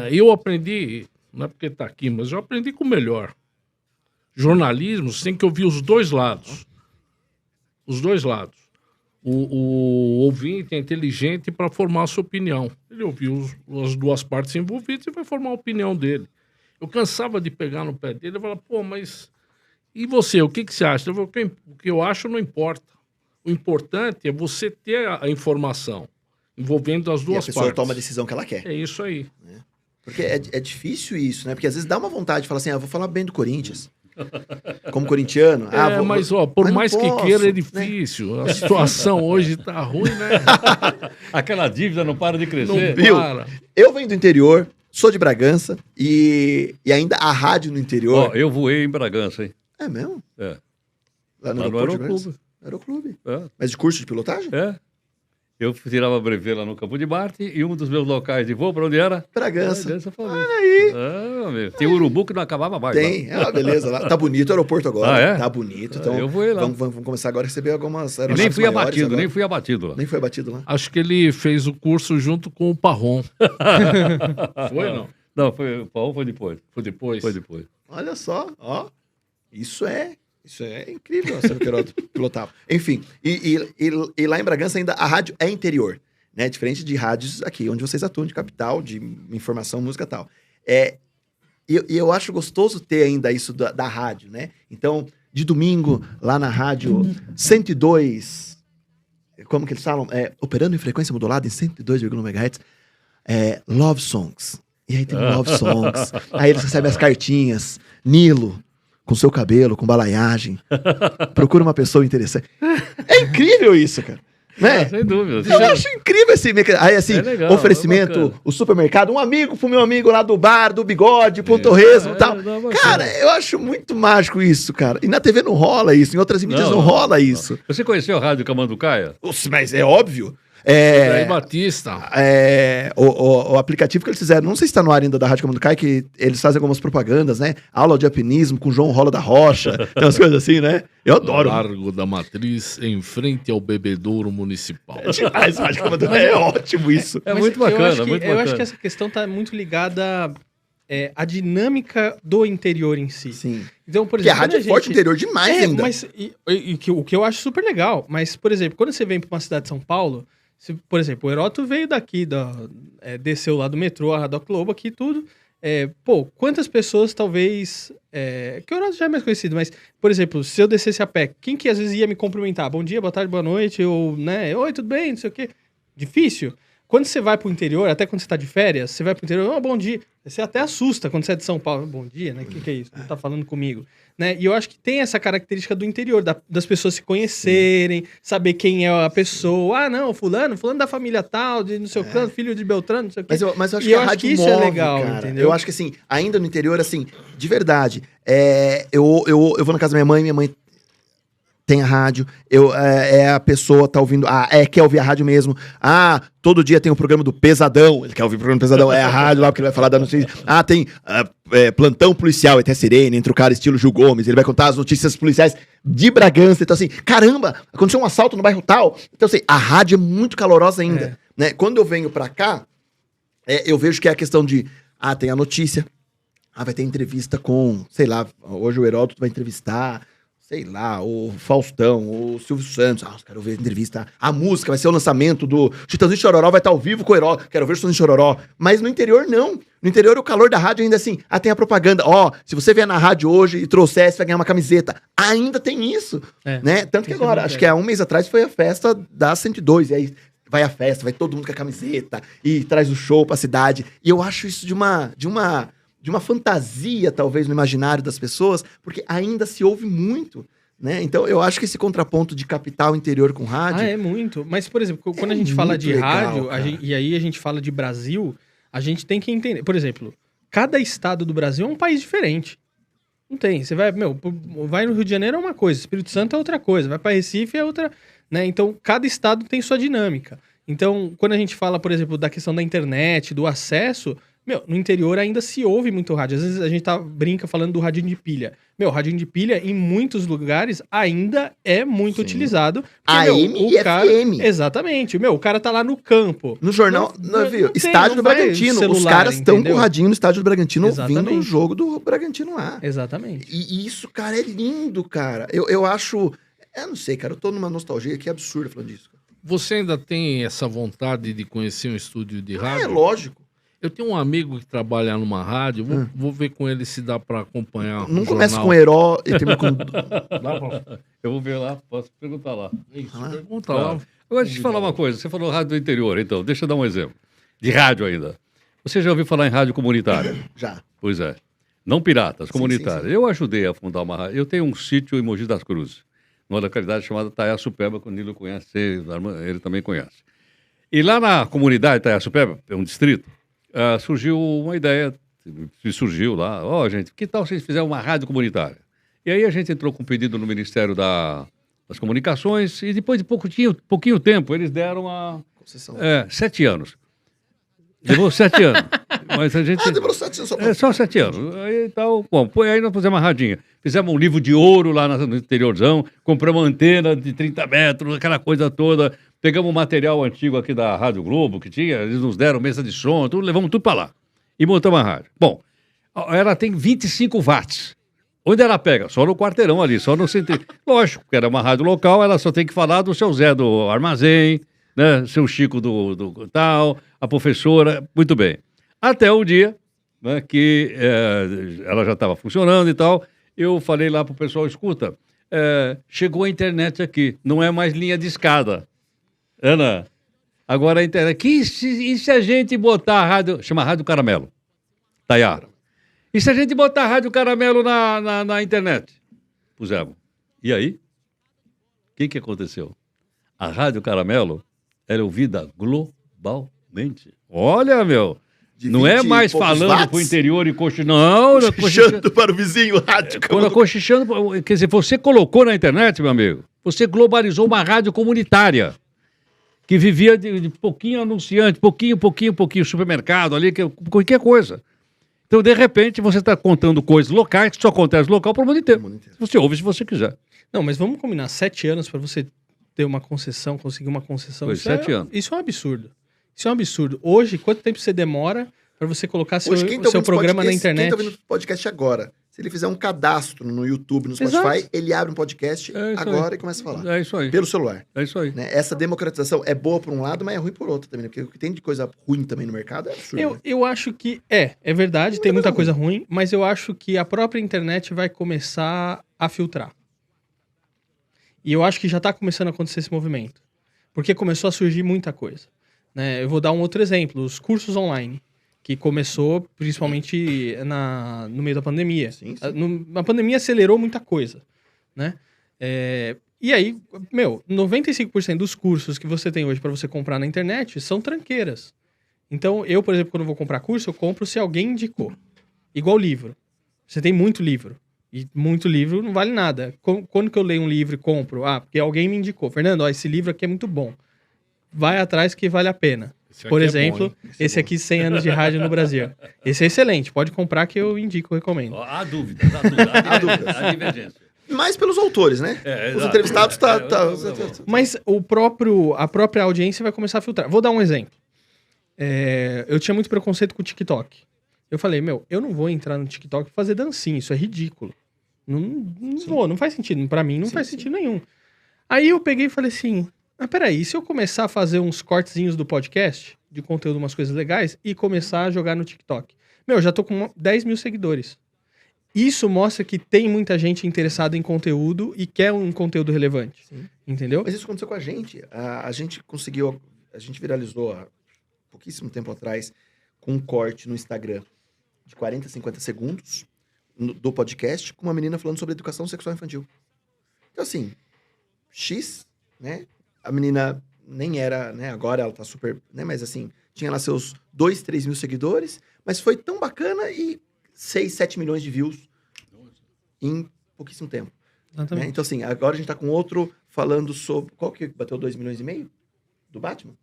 eu aprendi, não é porque está aqui, mas eu aprendi com o melhor. Jornalismo, você tem que ouvir os dois lados. Os dois lados. O ouvinte é inteligente para formar a sua opinião. Ele ouviu as duas partes envolvidas e vai formar a opinião dele. Eu cansava de pegar no pé dele e falar, pô, mas e você, o que você acha? O que eu acho não importa. O importante é você ter a informação envolvendo as duas
partes. E a pessoa
partes.
toma a decisão que ela quer.
É isso aí.
Porque é difícil isso, né? Porque às vezes dá uma vontade de falar assim, vou falar bem do Corinthians. Como corintiano.
Mas por mais que queira é difícil. Né? A situação hoje tá ruim, né?
Aquela dívida não para de crescer.
Não
Viu?
para.
Eu venho do interior, sou de Bragança e ainda a rádio no interior...
Ó, eu voei em Bragança, hein?
É mesmo?
É.
Lá no
Lá no
aeroporto de Bragança?
Aeroclube.
Aeroclube. Mas de curso de pilotagem?
É. Eu tirava brevê lá no Campo de Marte e um dos meus locais de voo, para onde era?
Bragança.
Bragança falei.
Olha aí.
Meu. Tem urubu que não acabava mais.
Tem, é uma beleza lá. Tá bonito o aeroporto agora.
Ah, é?
Tá bonito. Então,
eu voei lá.
Vamos começar agora a receber algumas
E
aeronaves
nem fui
maiores
abatido,
agora.
nem fui abatido lá.
Nem foi abatido lá.
Acho que ele fez o curso junto com o Parron. Foi, não?
Não, foi depois.
Foi depois?
Foi depois.
Olha só, ó. Isso é incrível, sabe, que eu pilotava. Enfim, e lá em Bragança ainda a rádio é interior, né? Diferente de rádios aqui, onde vocês atuam, de capital, de informação, música e tal. E eu acho gostoso ter ainda isso da rádio, né? Então, de domingo, lá na rádio 102, como que eles falam? Operando em frequência modulada em 102,1 MHz, Love Songs. E aí tem Love Songs. Aí eles recebem as cartinhas. Nilo, com seu cabelo, com balaiagem. Procura uma pessoa interessante. É incrível isso, cara. Né?
Sem dúvida.
Eu acho incrível esse mecanismo. Aí, assim,
legal,
oferecimento, o supermercado, um amigo pro meu amigo lá do bar, do bigode, pro torresmo e tal. Cara, eu acho muito mágico isso, cara. E na TV não rola isso, em outras mídias não rola isso.
Você conheceu a Rádio Camanducaia?
Mas é óbvio.
André Batista.
O aplicativo que eles fizeram, não sei se está no ar ainda da Rádio Camanducaia, que eles fazem algumas propagandas, né? Aula de alpinismo com João Rola da Rocha, tem umas coisas assim, né? Eu adoro.
Largo da Matriz, em frente ao bebedouro municipal.
É demais, Rádio Camanducaia, é ótimo isso.
É
Mas
muito bacana,
eu acho que essa questão tá muito ligada à dinâmica do interior em si.
Sim.
Então, por
Porque a
exemplo,
rádio é forte interior demais ainda.
Mas, o que eu acho super legal, mas, por exemplo, quando você vem para uma cidade de São Paulo, por exemplo, o Heródoto veio daqui, desceu lá do metrô, a Rádio Globo aqui e tudo. Quantas pessoas talvez... que o Heródoto já é mais conhecido, mas, por exemplo, se eu descesse a pé, quem que às vezes ia me cumprimentar? Bom dia, boa tarde, boa noite, ou, né? Oi, tudo bem, não sei o quê. Difícil. Quando você vai pro interior, até quando você tá de férias, você vai pro interior, bom dia. Você até assusta quando você é de São Paulo. Bom dia, né? O que é isso? Não tá falando comigo. Né? E eu acho que tem essa característica do interior, das pessoas se conhecerem, saber quem é a pessoa. Ah, não, fulano da família tal, de não sei o quê, filho de Beltrano, não sei o quê.
Mas eu acho
E
que
eu
a
acho
rádio
que isso
move,
é legal,
cara.
entendeu?
Eu acho que, assim, ainda no interior, assim, de verdade, eu vou na casa da minha mãe tem a rádio, a pessoa tá ouvindo, quer ouvir a rádio mesmo. Todo dia tem o programa do Pesadão, ele quer ouvir o programa do Pesadão, é a rádio lá, porque ele vai falar da notícia. Tem plantão policial, até sirene, entra o cara estilo Gil Gomes, ele vai contar as notícias policiais de Bragança. Então, assim, caramba, aconteceu um assalto no bairro tal. Então, assim, a rádio é muito calorosa ainda. Né? Quando eu venho pra cá, eu vejo que é a questão de, tem a notícia, vai ter entrevista com, sei lá, hoje o Heródoto vai entrevistar, sei lá, o Faustão, o Silvio Santos. Quero ver a entrevista. A música vai ser o lançamento do Chitãozinho Chororó, vai estar ao vivo com o Heródoto. Quero ver o Chitãozinho Chororó. Mas no interior, não. No interior, o calor da rádio ainda assim, tem a propaganda. Se você vier na rádio hoje e trouxer, você vai ganhar uma camiseta. Ainda tem isso, né? Tanto que agora, acho que há um mês atrás foi a festa da 102, e aí vai a festa, vai todo mundo com a camiseta e traz o show pra cidade. E eu acho isso de uma fantasia, talvez, no imaginário das pessoas, porque ainda se ouve muito, né? Então, eu acho que esse contraponto de capital interior com rádio...
é muito. Mas, por exemplo, quando a gente fala de
legal,
rádio, e aí a gente fala de Brasil, A gente tem que entender. Por exemplo, cada estado do Brasil é um país diferente. Não tem. Você vai, vai no Rio de Janeiro é uma coisa, Espírito Santo é outra coisa, vai para Recife é outra, né? Então, cada estado tem sua dinâmica. Então, quando a gente fala, por exemplo, da questão da internet, do acesso, no interior ainda se ouve muito rádio. Às vezes a gente brinca falando do radinho de pilha. Radinho de pilha, em muitos lugares, ainda é muito utilizado. Porque,
AM e FM.
Exatamente. O cara tá lá no campo.
No jornal, estádio do Bragantino. Os caras estão com o radinho no estádio do Bragantino ouvindo o jogo do Bragantino lá.
Exatamente.
E isso, cara, é lindo, cara. Eu acho... Eu não sei, cara. Eu tô numa nostalgia que é absurda falando disso.
Você ainda tem essa vontade de conhecer um estúdio de rádio?
É, lógico.
Eu tenho um amigo que trabalha numa rádio, vou ver com ele se dá pra acompanhar.
Não começa com herói e termina com...
Eu vou ver lá, posso perguntar lá.
Isso, pergunta lá.
Agora, deixa eu te falar uma coisa. Você falou rádio do interior, então. Deixa eu dar um exemplo. De rádio ainda. Você já ouviu falar em rádio comunitária?
Já.
Pois é. Não piratas, comunitária.
Sim.
Eu ajudei a fundar uma rádio. Eu tenho um sítio em Mogi das Cruzes, numa localidade chamada Taiaçupeba, que o Nilo conhece, ele também conhece. E lá na comunidade Taiaçupeba, é um distrito, surgiu uma ideia, surgiu lá, gente, que tal se a gente fizer uma rádio comunitária? E aí a gente entrou com um pedido no Ministério das Comunicações e depois de pouquinho tempo eles deram a...
Concessão.
7 anos. Levou 7 anos. Mas a gente...
demorou 7 anos só pra...
Só 7 anos. Aí, aí nós fizemos uma radinha. Fizemos um livro de ouro lá no interiorzão, compramos uma antena de 30 metros, aquela coisa toda. Pegamos um material antigo aqui da Rádio Globo que tinha, eles nos deram mesa de som, levamos tudo para lá. E montamos a rádio. Bom, ela tem 25 watts. Onde ela pega? Só no quarteirão ali, só no centro. Lógico, que era uma rádio local, ela só tem que falar do seu Zé do Armazém, né? Seu Chico do tal, a professora, muito bem. Até o dia, né, que ela já estava funcionando e tal, eu falei lá pro pessoal, escuta, chegou a internet aqui, não é mais linha de escada. Ana, agora a internet. E se a gente botar a rádio. Chama Rádio Caramelo. Tayara. E se a gente botar a Rádio Caramelo na internet? Pusemos. E aí? O que aconteceu? A Rádio Caramelo era ouvida globalmente. Olha, meu. Não é mais falando pro interior e cochichando. Não,
cochichando para o vizinho, rádio.
Quando cochichando. Quer dizer, você colocou na internet, meu amigo, você globalizou uma rádio comunitária. Que vivia de pouquinho anunciante, pouquinho, supermercado ali, qualquer coisa. Então, de repente, você está contando coisas locais, que só acontece local para o mundo inteiro. Você ouve se você quiser.
Não, mas vamos combinar, 7 anos para você ter uma concessão, conseguir uma concessão.
Isso 7 anos.
Isso é um absurdo. Isso é um absurdo. Hoje, quanto tempo você demora para você colocar seu programa na internet?
Quem está ouvindo o podcast agora, se ele fizer um cadastro no YouTube, no Spotify,
Exato.
Ele abre um podcast agora e começa a falar.
É isso aí.
Pelo celular.
É isso aí.
Né? Essa democratização é boa por um lado, mas é ruim por outro também, né? Porque o que tem de coisa ruim também no mercado é absurdo.
Eu acho que é verdade, tem muita coisa ruim, mas eu acho que a própria internet vai começar a filtrar. E eu acho que já está começando a acontecer esse movimento. Porque começou a surgir muita coisa. Né? Eu vou dar um outro exemplo, os cursos online. Que começou principalmente no meio da pandemia.
Sim.
Na pandemia acelerou muita coisa, né? E aí, 95% dos cursos que você tem hoje para você comprar na internet são tranqueiras. Então, eu, por exemplo, quando vou comprar curso, eu compro se alguém indicou. Igual livro. Você tem muito livro. E muito livro não vale nada. Quando que eu leio um livro e compro? Porque alguém me indicou. Fernando, esse livro aqui é muito bom. Vai atrás que vale a pena. Por exemplo, esse aqui, 100 anos de rádio no Brasil. Esse é excelente, pode comprar que eu indico, recomendo.
Há dúvidas. Há divergência.
Mais pelos autores, né? Os entrevistados
Mas a própria audiência vai começar a filtrar. Vou dar um exemplo. Eu tinha muito preconceito com o TikTok. Eu falei, eu não vou entrar no TikTok e fazer dancinha, isso é ridículo. Não faz sentido. Pra mim, não faz sentido nenhum. Aí eu peguei e falei assim... peraí, e se eu começar a fazer uns cortezinhos do podcast, de conteúdo, umas coisas legais, e começar a jogar no TikTok? Já tô com 10 mil seguidores. Isso mostra que tem muita gente interessada em conteúdo e quer um conteúdo relevante. Sim. Entendeu?
Mas isso aconteceu com a gente. A gente viralizou há pouquíssimo tempo atrás com um corte no Instagram de 40, 50 segundos do podcast com uma menina falando sobre educação sexual infantil. Então, assim, né? A menina nem era, né? Agora ela tá super, né? Mas assim, tinha lá seus 2, 3 mil seguidores, mas foi tão bacana e 6, 7 milhões de views em pouquíssimo tempo. Né?
Exatamente.
Então, assim, agora a gente tá com outro falando sobre... Qual que bateu 2 milhões e meio? Do Batman?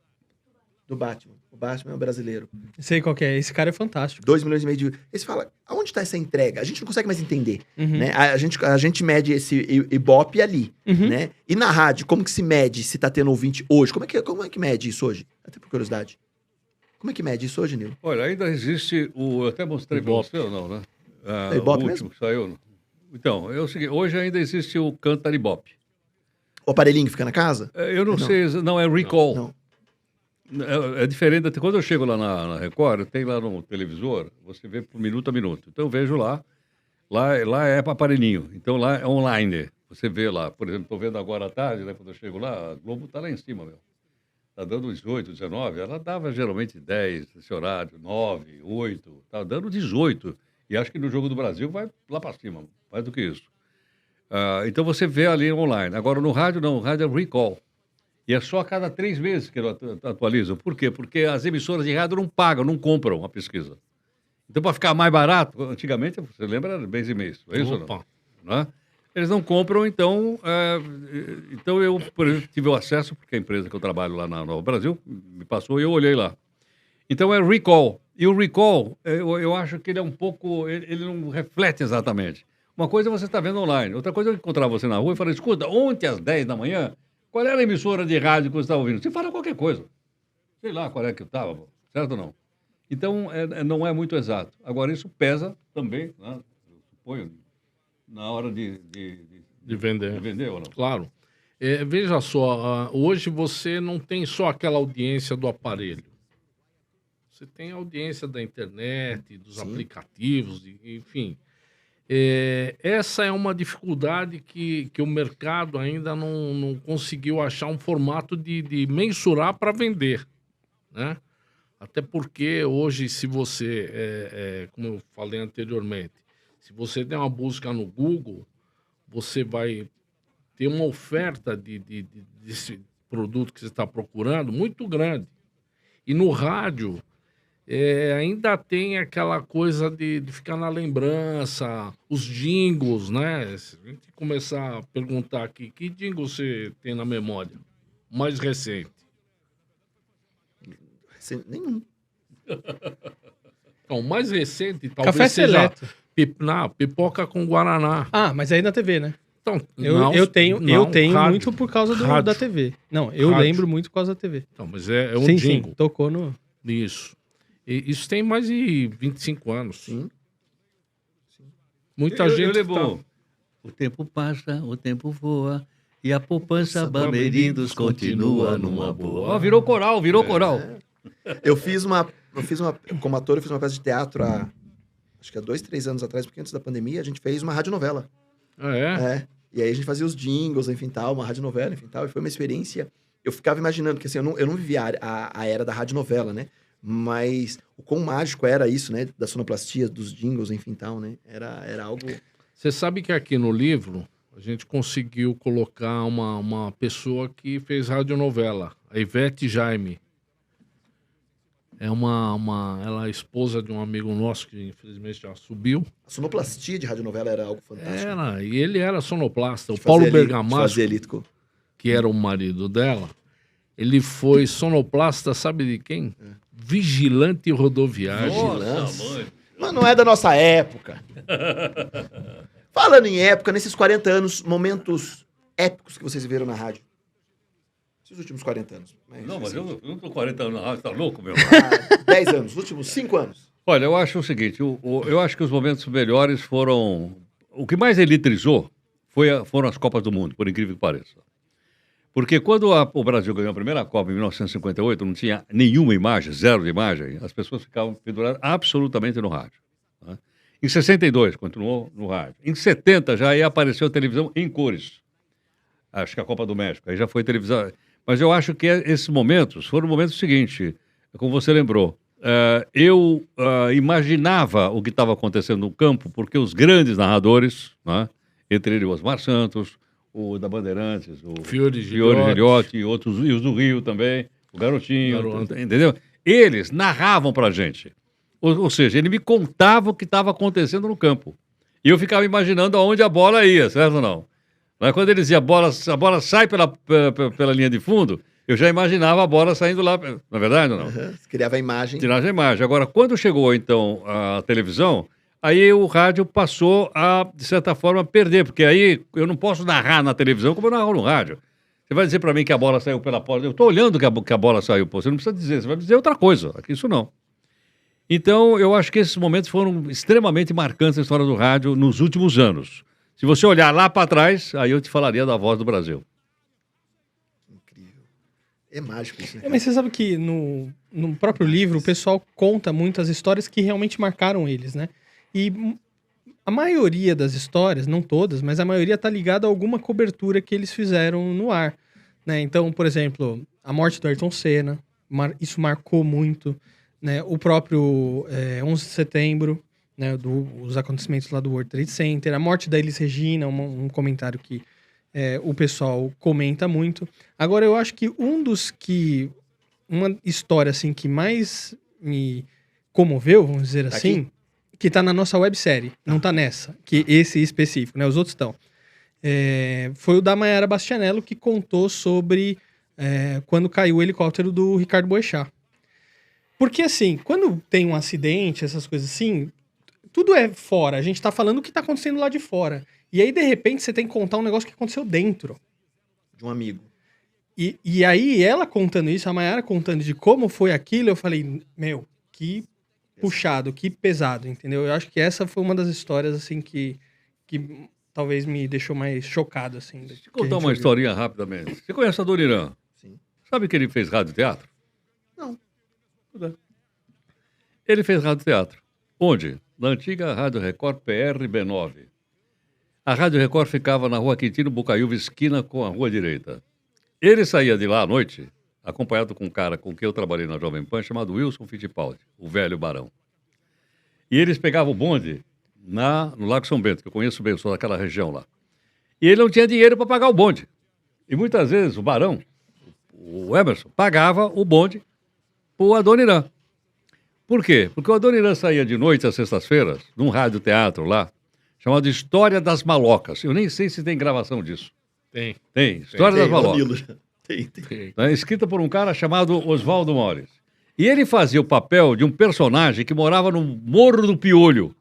Do Batman. O Batman é o brasileiro.
Sei qual que é. Esse cara é fantástico.
2 milhões e meio de views. Aí você fala, aonde tá essa entrega? A gente não consegue mais entender.
Uhum.
Né? A gente mede esse Ibope ali,
Uhum.
né? E na rádio, como que se mede se tá tendo ouvinte hoje? Como é que mede isso hoje? Até por curiosidade. Como é que mede isso hoje, Nilo?
Olha, ainda existe eu até mostrei para
Ibope.
você ou não, né?
É Ibope
o
mesmo?
último que saiu. Então, é o seguinte, hoje ainda existe o Cantar Ibope.
O aparelhinho que fica na casa?
Eu não sei, não é Recall.
Não.
É diferente. Quando eu chego lá na Record, tem lá no televisor, você vê por minuto a minuto. Então eu vejo lá é para aparelhinho. Então lá é online. Você vê lá, por exemplo, estou vendo agora à tarde, né, quando eu chego lá, a Globo está lá em cima, meu. Está dando 18, 19. Ela dava geralmente 10 esse horário, 9, 8. Está dando 18. E acho que no Jogo do Brasil vai lá para cima, mais do que isso. Então você vê ali online. Agora no rádio não, o rádio é Recall. E é só a cada 3 meses que eles atualizam. Por quê? Porque as emissoras de rádio não pagam, não compram a pesquisa. Então, para ficar mais barato, antigamente, você lembra, era mês e mês. É isso ou
Opa.
não? Né? Eles não compram, então... então, eu, por exemplo, tive o acesso, porque a empresa que eu trabalho lá no Brasil me passou e eu olhei lá. Então, é Recall. E o Recall, eu acho que ele é um pouco... Ele não reflete exatamente. Uma coisa você está vendo online. Outra coisa é eu encontrar você na rua e falar, escuta, ontem às 10 da manhã, qual era a emissora de rádio que você estava ouvindo? Você fala qualquer coisa. Sei lá qual é que eu estava, certo ou não? Então, não é muito exato. Agora, isso pesa também, né? Eu suponho, na hora de
vender.
vender ou não.
Claro. Veja só, hoje você não tem só aquela audiência do aparelho. Você tem a audiência da internet, dos aplicativos, enfim. Essa é uma dificuldade que o mercado ainda não conseguiu achar um formato de mensurar para vender, né? Até porque hoje, se você, como eu falei anteriormente, se você der uma busca no Google, você vai ter uma oferta desse produto que você está procurando muito grande. E no rádio, ainda tem aquela coisa de ficar na lembrança, os jingles, né? Se a gente começar a perguntar aqui, que jingle você tem na memória? Mais recente.
Nenhum.
Então, o mais recente talvez
Café
seja
Seleto.
Pipoca com Guaraná.
Ah, mas aí na TV, né?
Então,
Eu tenho
rádio.
muito por causa da
Rádio.
TV. Não, eu
Rádio.
lembro muito por causa da TV.
Então, mas é um
sim,
jingle.
sim, tocou no...
Isso. E isso tem mais de 25 anos.
Sim.
Muita
Eu
gente
lembro, o tempo passa, o tempo voa, e a poupança
Bamerindos continua numa boa.
Ó, virou coral.
Eu fiz uma... Como ator, eu fiz uma peça de teatro acho que há 2, 3 anos atrás, porque antes da pandemia, a gente fez uma radionovela. E aí a gente fazia os jingles, enfim, tal, uma radionovela, enfim, tal. E foi uma experiência... Eu ficava imaginando, porque assim, eu não vivia a era da radionovela, né? Mas o quão mágico era isso, né? Da sonoplastia, dos jingles, enfim, tal, né? Era algo...
Você sabe que aqui no livro a gente conseguiu colocar uma pessoa que fez radionovela, a Ivete Jaime. Ela é esposa de um amigo nosso que infelizmente já subiu.
A sonoplastia de radionovela era algo fantástico.
E ele era sonoplasta. O
De
Paulo
fazer
Bergamasco,
elítico.
que era o marido dela, ele foi sonoplasta, sabe de quem? Vigilante rodoviário.
Vigilância. Mas não é da nossa época. Falando em época, nesses 40 anos, momentos épicos que vocês viveram na rádio. Esses últimos 40 anos.
Não, mas eu não tô 40 anos na rádio, tá louco, meu?
10 anos, os últimos 5 anos.
Olha, eu acho o seguinte, eu acho que os momentos melhores foram... O que mais eletrizou foram as Copas do Mundo, por incrível que pareça. Porque quando o Brasil ganhou a primeira Copa em 1958, não tinha nenhuma imagem, zero de imagem, as pessoas ficavam penduradas absolutamente no rádio. Né? Em 62, continuou no rádio. Em 70, já apareceu a televisão em cores. Acho que a Copa do México, aí já foi televisão. Mas eu acho que esses momentos foram momentos seguintes, como você lembrou. Eu imaginava o que estava acontecendo no campo, porque os grandes narradores, né, entre eles o Osmar Santos, o da Bandeirantes, o
Fiore
Gilhote e outros, e os do Rio também, o Garotinho, entendeu? eles narravam pra gente. Ou seja, ele me contava o que estava acontecendo no campo. E eu ficava imaginando aonde a bola ia, certo ou não? Mas quando ele dizia a bola sai pela linha de fundo, eu já imaginava a bola saindo lá. Não é verdade ou não?
Você criava a imagem.
Tirava a imagem. Agora, quando chegou, então, a televisão, aí o rádio passou a, de certa forma, perder, porque aí eu não posso narrar na televisão como eu narro no rádio. Você vai dizer para mim que a bola saiu pela porta. Eu estou olhando que a bola saiu. Pô, você não precisa dizer, você vai dizer outra coisa. Aqui isso não. Então, eu acho que esses momentos foram extremamente marcantes na história do rádio nos últimos anos. Se você olhar lá para trás, aí eu te falaria da Voz do Brasil.
Incrível. É mágico isso.
Mas você sabe que no próprio livro o pessoal conta muitas histórias que realmente marcaram eles, né? E a maioria das histórias, não todas, mas a maioria tá ligada a alguma cobertura que eles fizeram no ar, né? Então, por exemplo, a morte do Ayrton Senna, isso marcou muito, né? O próprio 11 de setembro, né? Os acontecimentos lá do World Trade Center, a morte da Elis Regina, um comentário que o pessoal comenta muito. Agora, eu acho que uma história assim que mais me comoveu, vamos dizer assim,
Aqui?
que tá na nossa websérie, não tá nessa, que esse específico, né? Os outros estão. Foi o da Mayara Bastianello, que contou sobre quando caiu o helicóptero do Ricardo Boechat. Porque, assim, quando tem um acidente, essas coisas assim, tudo é fora. A gente tá falando o que tá acontecendo lá de fora. E aí, de repente, você tem que contar um negócio que aconteceu dentro.
De um amigo.
E aí, ela contando isso, a Mayara contando de como foi aquilo, eu falei, meu, que puxado, que pesado, entendeu? Eu acho que essa foi uma das histórias, assim, que talvez me deixou mais chocado, assim.
Deixa eu contar uma historinha rapidamente. Você conhece a Adoniran?
Sim.
Sabe que ele fez rádio e teatro?
Não.
Ele fez rádio e teatro. Onde? Na antiga Rádio Record PRB9. A Rádio Record ficava na Rua Quintino Bocaiúva, esquina com a Rua Direita. Ele saía de lá à noite, acompanhado com um cara com quem eu trabalhei na Jovem Pan, chamado Wilson Fittipaldi, o velho barão. E eles pegavam o bonde no Lago São Bento, que eu conheço bem, eu sou daquela região lá. E ele não tinha dinheiro para pagar o bonde. E muitas vezes o barão, o Emerson, pagava o bonde para o Adoniran. Por quê? Porque o Adoniran saía de noite às sextas-feiras, num rádio-teatro lá, chamado História das Malocas. Eu nem sei se tem gravação disso.
Tem.
Tem, História das Malocas.
Danilo já. Tem.
Né? Escrita por um cara chamado Oswaldo Mores. E ele fazia o papel de um personagem que morava no Morro do Piolho.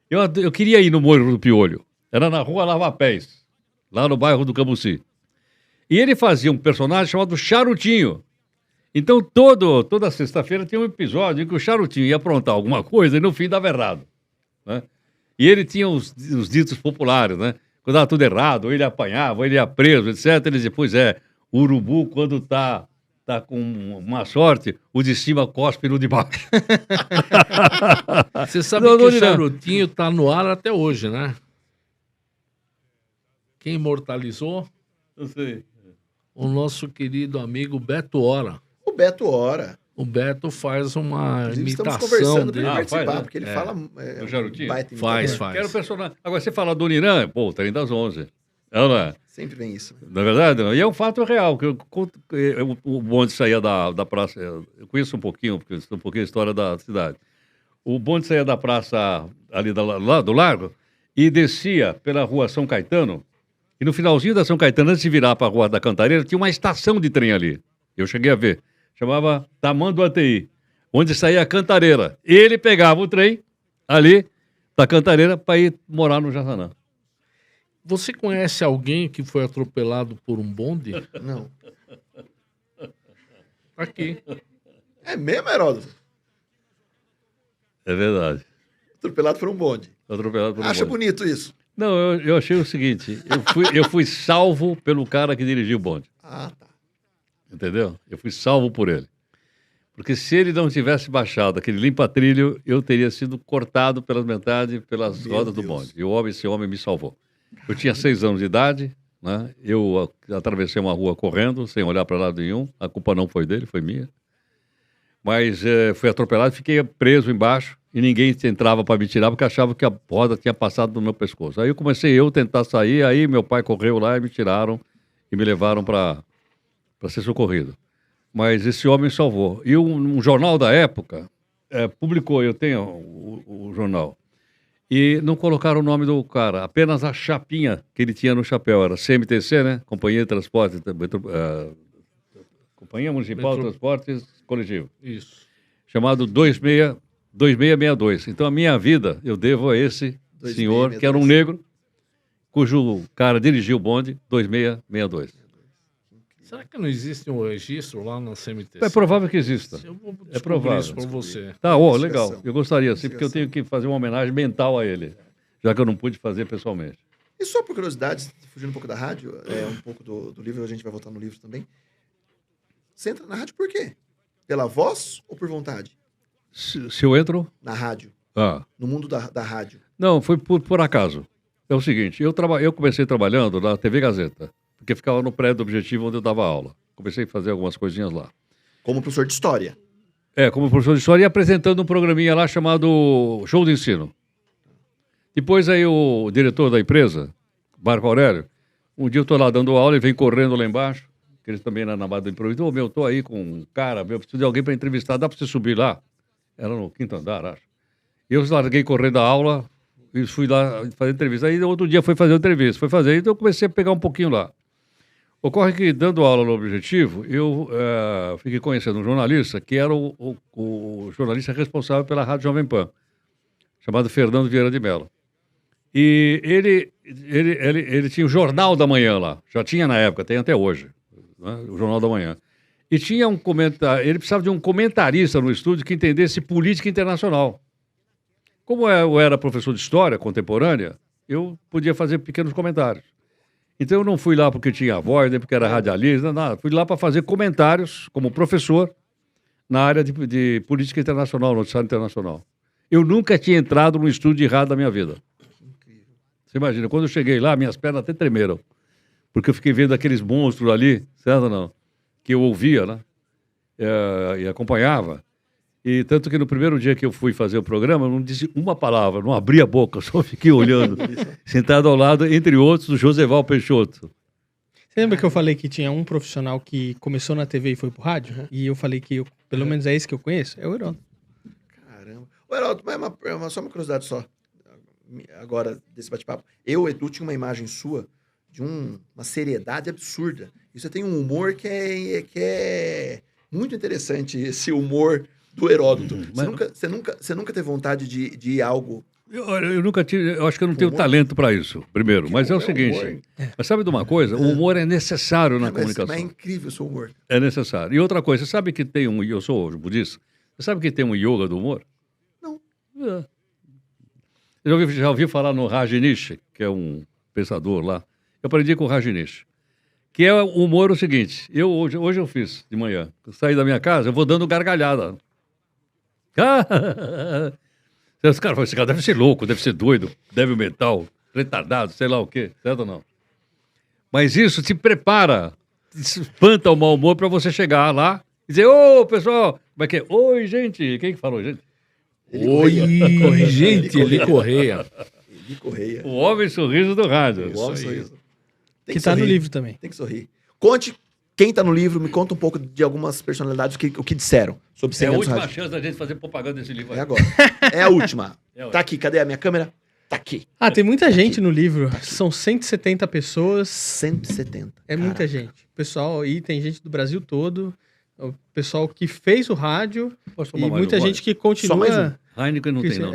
Eu queria ir no Morro do Piolho. Era na Rua Lavapés, lá no bairro do Cambuci. E ele fazia um personagem chamado Charutinho. Então, toda sexta-feira tinha um episódio em que o Charutinho ia aprontar alguma coisa e no fim dava errado. Né? E ele tinha os ditos populares, né? Quando dava tudo errado, ou ele apanhava, ou ele ia preso, etc. Ele dizia, pois é, o urubu, quando tá com uma sorte, o de cima cospe no de baixo.
Você sabe que o Charutinho tá no ar até hoje, né? Quem imortalizou?
Não sei.
O nosso querido amigo Beto Hora.
O Beto Ora.
O Beto faz uma
Inclusive, estamos
imitação
conversando para
dele.
ele participar,
faz, né?
porque ele fala...
Do Charutinho?
baita
Faz,
imitador.
faz.
Quero personagem. Agora, você fala do Irã, pô, o trem das 11. Não é?
Sempre vem isso.
Na verdade, não. E é um fato real, que o bonde saía da praça, eu conheço um pouquinho, porque eu sei um pouquinho a história da cidade. O bonde saía da praça ali lá do Largo e descia pela rua São Caetano, e no finalzinho da São Caetano, antes de virar para a Rua da Cantareira, tinha uma estação de trem ali. Eu cheguei a ver. Chamava Tamanduá ATI, onde saía a Cantareira. Ele pegava o trem ali da Cantareira para ir morar no Jaçanã.
Você conhece alguém que foi atropelado por um bonde?
Não.
Tá aqui.
É mesmo, Heródoto?
É verdade.
Atropelado por um bonde.
Atropelado por um
Acha
bonde.
bonito isso?
Não, eu achei o seguinte, eu fui salvo pelo cara que dirigiu o bonde,
Ah, tá.
entendeu? Eu fui salvo por ele. Porque se ele não tivesse baixado aquele limpa-trilho, eu teria sido cortado pelas metades, pelas
Meu
rodas do
Deus.
bonde. E esse homem me salvou. Eu tinha 6 anos de idade, né? Eu atravessei uma rua correndo, sem olhar para lado nenhum. A culpa não foi dele, foi minha. Mas fui atropelado, fiquei preso embaixo e ninguém entrava para me tirar porque achava que a roda tinha passado no meu pescoço. Aí eu comecei a tentar sair, aí meu pai correu lá e me tiraram e me levaram para ser socorrido. Mas esse homem salvou. E um jornal da época publicou, eu tenho o jornal, e não colocaram o nome do cara, apenas a chapinha que ele tinha no chapéu. Era CMTC, né? Companhia de Transporte, Companhia Municipal de Transportes Coletivo.
Isso.
Chamado 2662. Então a minha vida eu devo a esse senhor, que era um negro, cujo cara dirigiu o bonde 2662.
Será que não existe um registro lá na CMTC?
É provável que exista.
Eu vou
É provável.
isso para você.
Tá, legal. Eu gostaria, sim, porque eu tenho que fazer uma homenagem mental a ele, já que eu não pude fazer pessoalmente.
E só por curiosidade, fugindo um pouco da rádio, um pouco do livro, a gente vai voltar no livro também. Você entra na rádio por quê? Pela voz ou por vontade?
Se eu entro...
Na rádio.
Ah.
No mundo da rádio.
Não, foi por acaso. É o seguinte, eu comecei trabalhando na TV Gazeta, porque ficava no prédio do Objetivo onde eu dava aula. Comecei a fazer algumas coisinhas lá.
Como professor de história.
Como professor de história e apresentando um programinha lá chamado Show de Ensino. Depois aí o diretor da empresa, Marco Aurélio, um dia eu tô lá dando aula, ele vem correndo lá embaixo, que ele também era na base do improviso. Ô, eu tô aí com um cara, eu preciso de alguém para entrevistar, dá para você subir lá? Era no 5º andar, acho. E eu larguei correndo a aula e fui lá fazer entrevista. Aí outro dia foi fazer entrevista, então eu comecei a pegar um pouquinho lá. Ocorre que, dando aula no Objetivo, eu fiquei conhecendo um jornalista que era o jornalista responsável pela Rádio Jovem Pan, chamado Fernando Vieira de Mello. E ele tinha o Jornal da Manhã lá, já tinha na época, tem até hoje, né? O Jornal da Manhã. E tinha ele precisava de um comentarista no estúdio que entendesse política internacional. Como eu era professor de história contemporânea, eu podia fazer pequenos comentários. Então eu não fui lá porque tinha voz, nem porque era radialista, nada. Fui lá para fazer comentários como professor na área de política internacional, noticiário internacional. Eu nunca tinha entrado num estúdio de rádio da minha vida. Você imagina, quando eu cheguei lá, minhas pernas até tremeram. Porque eu fiquei vendo aqueles monstros ali, certo ou não? Que eu ouvia, né? E acompanhava. E tanto que no primeiro dia que eu fui fazer o programa, eu não disse uma palavra, não abri a boca, só fiquei olhando, sentado ao lado, entre outros, do Joseval Peixoto.
Você lembra que eu falei que tinha um profissional que começou na TV e foi pro rádio? Uhum. E eu falei que, pelo menos é esse que eu conheço? É o Heródoto.
Caramba. Ô, Heródoto, mas só uma curiosidade só, agora, desse bate-papo. Eu, Edu, tinha uma imagem sua de uma seriedade absurda. E você tem um humor que é muito interessante, esse humor do Heródoto. Você nunca teve vontade de ir algo...
Eu nunca tive, eu acho que eu não tenho talento para isso, primeiro. Mas é o seguinte, mas sabe de uma coisa? O humor é necessário na comunicação.
Mas é incrível o seu humor.
É necessário. E outra coisa, você sabe que tem eu sou budista, você sabe que tem um yoga do humor?
Não.
Já ouvi falar no Rajneesh, que é um pensador lá. Eu aprendi com o Rajneesh. Que é o humor o seguinte, hoje eu fiz de manhã, eu saí da minha casa, eu vou dando gargalhada. Os caras falam, esse cara deve ser louco, deve ser doido, débil mental, retardado, sei lá o quê, certo ou não? Mas isso te prepara, espanta o mau humor para você chegar lá e dizer, ô, pessoal, como é que é? Oi, gente. Quem que falou, gente?
Oi, gente, Eli Correia.
Eli Correia.
O homem sorriso do rádio.
O homem sorriso.
Que tá no livro também.
Tem que sorrir. Conte, quem tá no livro, me conta um pouco de algumas personalidades, o que disseram sobre 100 anos de rádio.
É a última chance da gente fazer propaganda desse livro.
É agora. É a última. Tá aqui, cadê a minha câmera? Tá aqui.
Ah, tem muita gente no livro. São 170 pessoas.
170.
É muita gente. O pessoal aí, tem gente do Brasil todo. O pessoal que fez o rádio. E muita gente que continua...
Só mais um.
Heineken não tem, não.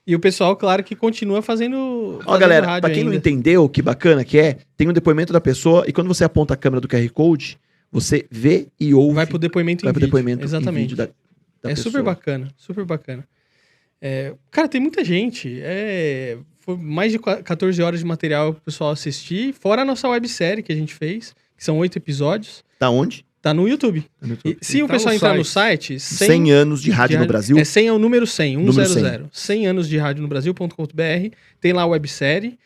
E o pessoal, claro, que continua fazendo
galera,
rádio
pra quem
ainda.
não entendeu que bacana que é, tem um depoimento da pessoa e quando você aponta a câmera do QR Code, você vê e ouve.
Vai pro depoimento em vídeo. Exatamente.
Em vídeo da pessoa.
Super bacana, super bacana. Cara, tem muita gente. Foi mais de 14 horas de material pro pessoal assistir, fora a nossa websérie que a gente fez, que são 8 episódios.
Tá onde?
Tá no YouTube. E se o pessoal entrar no site...
100 anos de rádio no Brasil.
100 é o número 100, 100.
Número 100.
100 anos de rádio no Brasil.com.br. Tem lá a websérie.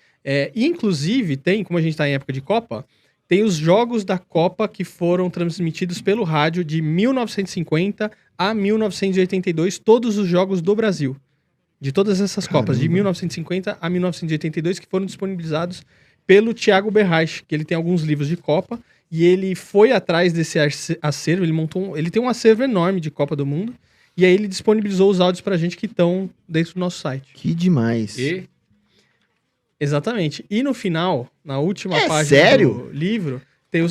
Inclusive, tem, como a gente tá em época de Copa, tem os jogos da Copa que foram transmitidos pelo rádio de 1950 a 1982, todos os jogos do Brasil. De todas essas Copas, de 1950 a 1982, que foram disponibilizados pelo Thiago Berraich, que ele tem alguns livros de Copa. E ele foi atrás desse acervo, ele tem um acervo enorme de Copa do Mundo, e aí ele disponibilizou os áudios pra gente que estão dentro do nosso site.
Que demais.
E
Exatamente. E no final, na última página
sério?
do livro, tem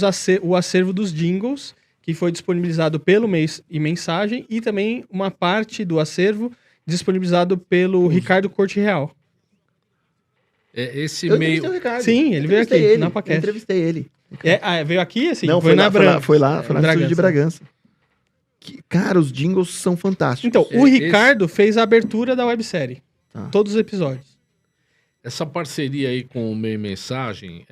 o acervo dos jingles, que foi disponibilizado pelo Mês e Mensagem, e também uma parte do acervo disponibilizado pelo Ricardo Corte Real.
esse
Eu
meio...
entrevistei o Ricardo.
Sim, ele veio
Entrevistei
aqui,
ele,
na
eu
Paquete.
entrevistei ele.
Veio aqui, assim?
Não,
foi na Bragança.
foi lá no
Bragança.
estúdio de Bragança. Cara, os jingles são fantásticos.
Então, o Ricardo fez a abertura da websérie.
Tá.
Todos os episódios.
Essa parceria aí com o Meio Mensagem,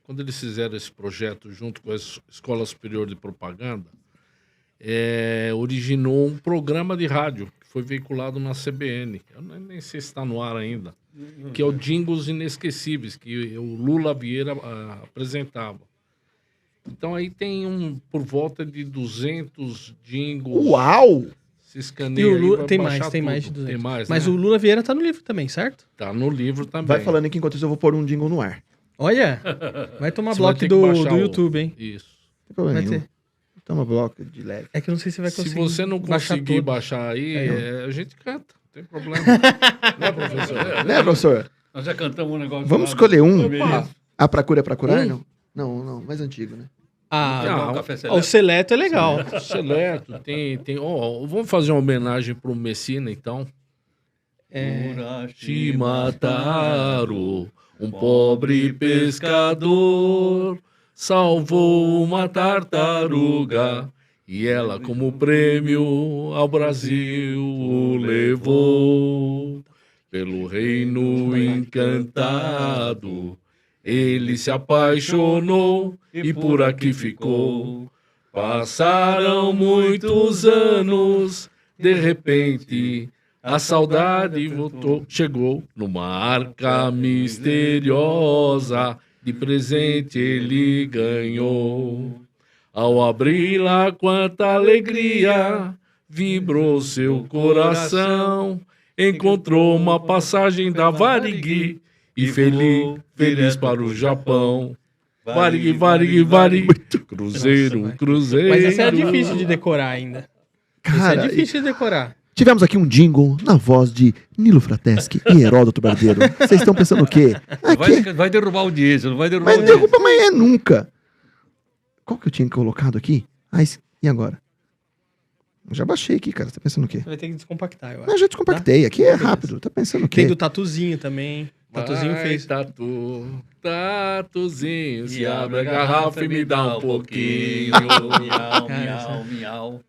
quando eles fizeram esse projeto junto com a Escola Superior de Propaganda, originou um programa de rádio que foi veiculado na CBN. Eu nem sei se está no ar ainda. Que é o Jingles Inesquecíveis, que o Lula Vieira apresentava. Então aí tem por volta de 200 jingles.
Uau!
Se
E
escaneia
o
aí,
Lula
vai
tem
baixar
mais, tem
tudo.
mais de 200.
Tem mais,
Mas
né?
o Lula Vieira tá no livro também, certo?
Tá no livro também.
Vai falando aqui, enquanto isso eu vou pôr um jingle no ar.
Olha, vai tomar
Você vai
bloco
ter que
do
baixar
YouTube, hein?
Isso.
Não tem problema
Vai
nenhum.
ter.
Toma bloco de leve.
É que eu não sei se vai
Se
conseguir.
você não
baixar
conseguir
todos.
baixar aí, a gente canta. Não tem problema. Não, professor?
Né, professor?
Nós já cantamos um negócio.
Vamos
lá
escolher um.
do Benito.
A Pra Cura é Pra Curar?
Um?
Não, mais antigo, né?
Tomar um
Ah,
café
o
seleto.
Seleto é legal.
Seleto, tem. Vamos fazer uma homenagem pro Messina, então. Te mataram, um pobre pescador salvou uma tartaruga e ela, como prêmio, ao Brasil o levou. Pelo reino encantado, ele se apaixonou e por aqui ficou. Passaram muitos anos, de repente a saudade voltou. Chegou numa arca misteriosa, de presente ele ganhou. Ao abri-la, quanta alegria vibrou seu coração. Encontrou uma passagem da Varig e feliz para o Japão. Varig, cruzeiro.
Mas essa é difícil de decorar ainda. Essa
Cara,
é difícil de decorar.
tivemos aqui um jingle na voz de Nilo Frateschi e Heródoto Barbeiro. Vocês estão pensando o quê? Aqui,
Vai derrubar a audiência, não vai derrubar a
mas
audiência.
derruba, mas é nunca. Qual que eu tinha colocado aqui? E agora? Eu já baixei aqui, cara. Você tá pensando o quê?
Você vai ter que descompactar, eu acho.
Eu já descompactei. Aqui é
Beleza.
rápido. Tá pensando o quê?
Tem do Tatuzinho também. Tatuzinho fez.
Tatuzinho, se abre a garrafa e me dá um pouquinho.
Miau, miau, miau.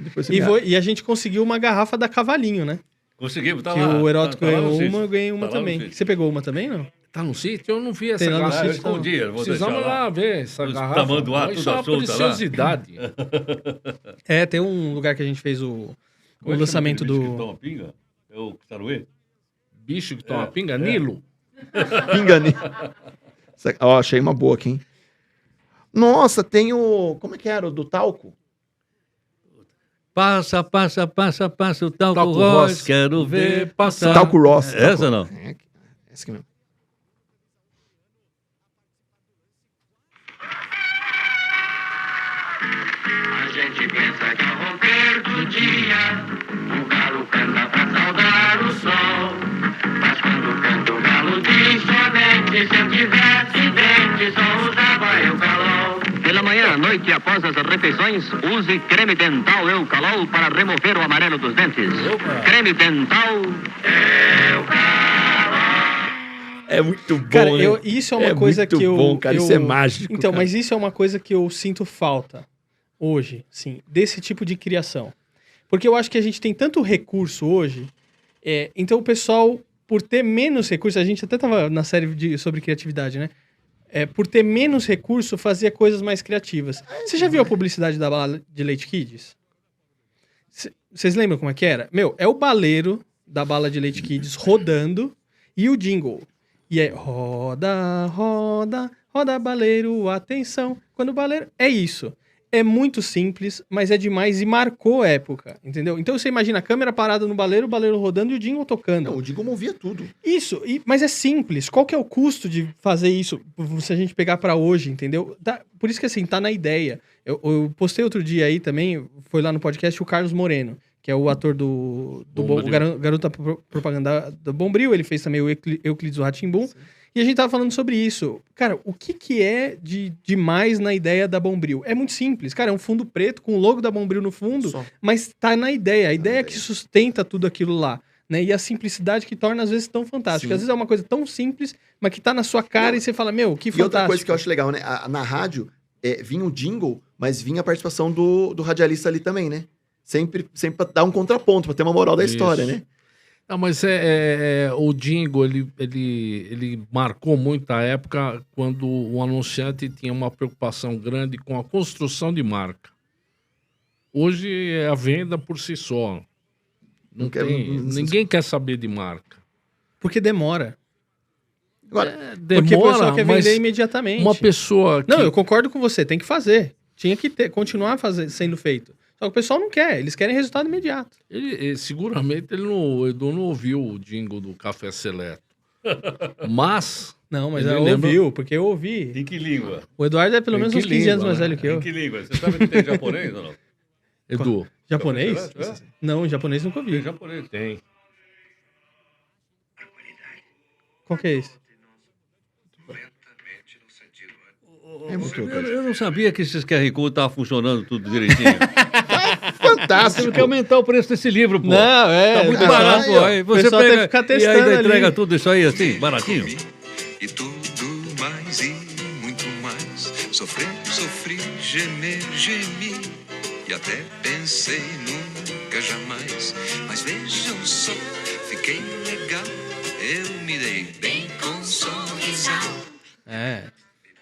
Depois você
E a gente conseguiu uma garrafa da Cavalinho, né?
Conseguimos, tá
Que
lá.
o Heródoto
tá lá
ganhou
no
uma,
sítio.
eu ganhei uma
Tá lá no
também.
sítio.
Você pegou uma também, não?
Tá no sítio? Eu não vi essa
Tem lá no
garrafa.
Ah, eu
sítio,
escondi, eu vou
Precisamos
deixar
lá
lá.
ver essa
Os
garrafa.
tamanduá,
Isso
tudo
é uma
solta lá.
preciosidade.
É, tem um lugar que a gente fez o
Como é que
lançamento
chama aquele bicho que
do...
toma pinga? É o Saruê?
Bicho que toma pinga, Nilo.
Pingani. Ó, achei uma boa aqui, hein? Nossa, tem o... Como é que era? O do talco?
Passa, passa, passa, passa o talco,
Talco
Ross,
Ross.
quero ver passar.
Talco Ross.
Essa não?
É, essa aqui mesmo.
A gente pensa que ao romper do dia o galo canta pra saudar o sol. Mas quando canta o galo diz somente se eu tivesse dente só usava Eucalol. Pela manhã, à noite e após as refeições, use creme dental Eucalol para remover o amarelo dos dentes. Creme dental
É muito bom,
Cara,
né?
isso é uma coisa
muito
que eu...
bom, cara.
eu-
Isso é mágico,
Então,
cara.
mas isso é uma coisa que eu sinto falta hoje, sim, desse tipo de criação. Porque eu acho que a gente tem tanto recurso hoje, então o pessoal, por ter menos recurso, a gente até tava na série sobre criatividade, né? Por ter menos recurso, fazia coisas mais criativas. Você já viu a publicidade da bala de Leite Kids? Vocês lembram como é que era? Meu, é o baleiro da bala de Leite Kids rodando e o jingle. E é roda, roda, roda baleiro, atenção. Quando o baleiro... É isso. é muito simples, mas é demais e marcou época, entendeu? Então você imagina a câmera parada no baleiro, o baleiro rodando e o jingle tocando.
Não, o Dingo movia tudo.
Isso, mas é simples. Qual que é o custo de fazer isso se a gente pegar pra hoje, entendeu? Por isso que assim, tá na ideia. Eu postei outro dia aí também, foi lá no podcast o Carlos Moreno, que é o ator do
Bombril.
o garoto da propaganda do Bombril, ele fez também o Euclides do Rá-Tim-Bum. E a gente tava falando sobre isso. Cara, o que é de demais na ideia da Bombril? É muito simples. Cara, é um fundo preto com o logo da Bombril no fundo,
Só.
mas tá na ideia. A ideia é que sustenta tudo aquilo lá. Né? E a simplicidade que torna, às vezes, tão fantástica.
Sim.
Às vezes é uma coisa tão simples, mas que tá na sua cara e você fala, meu, que
E
fantástico.
outra coisa que eu acho legal, né? Na rádio, vinha o jingle, mas vinha a participação do radialista ali também, né? Sempre pra dar um contraponto, pra ter uma moral da
Isso.
história, né?
Não, mas o Dingo, ele marcou muito a época quando o anunciante tinha uma preocupação grande com a construção de marca. Hoje é a venda por si só.
Não quero- não-
Ninguém quer saber de marca.
Porque demora.
Agora,
Porque o
Demora,
pessoal quer
mas
vender imediatamente.
uma pessoa que...
Não, eu concordo com você, tem que fazer. Tinha que continuar sendo feito. Só que o pessoal não quer, eles querem resultado imediato.
seguramente o Edu não ouviu o jingle do Café Seleto. Mas...
Não, mas
Ele
eu
lembra-
ouviu, porque eu ouvi.
Em que língua?
O Eduardo é pelo
Em
menos
que
uns 15 anos
língua,
mais
né?
velho que
Em
eu.
que língua? Você sabe que tem japonês ou não?
Edu,
Japonês?
É?
Não, japonês nunca
Tem
ouvi.
japonês.
tem.
Qual que é esse?
é muito
Eu não sabia que esses QR Code estavam funcionando tudo direitinho. Você
fantástico.
quer aumentar o preço desse livro, pô.
Não, é.
Tá muito
o pessoal-
barato, pô. Aí
o
você
pessoal tem
pega
que ficar
e
testando
ainda
ali.
entrega tudo isso aí assim, baratinho.
E tudo mais e muito mais. Sofri, gemer, gemi. E até pensei nunca jamais. Mas vejam só, fiquei legal. Eu me dei bem com um sorrisal.
É.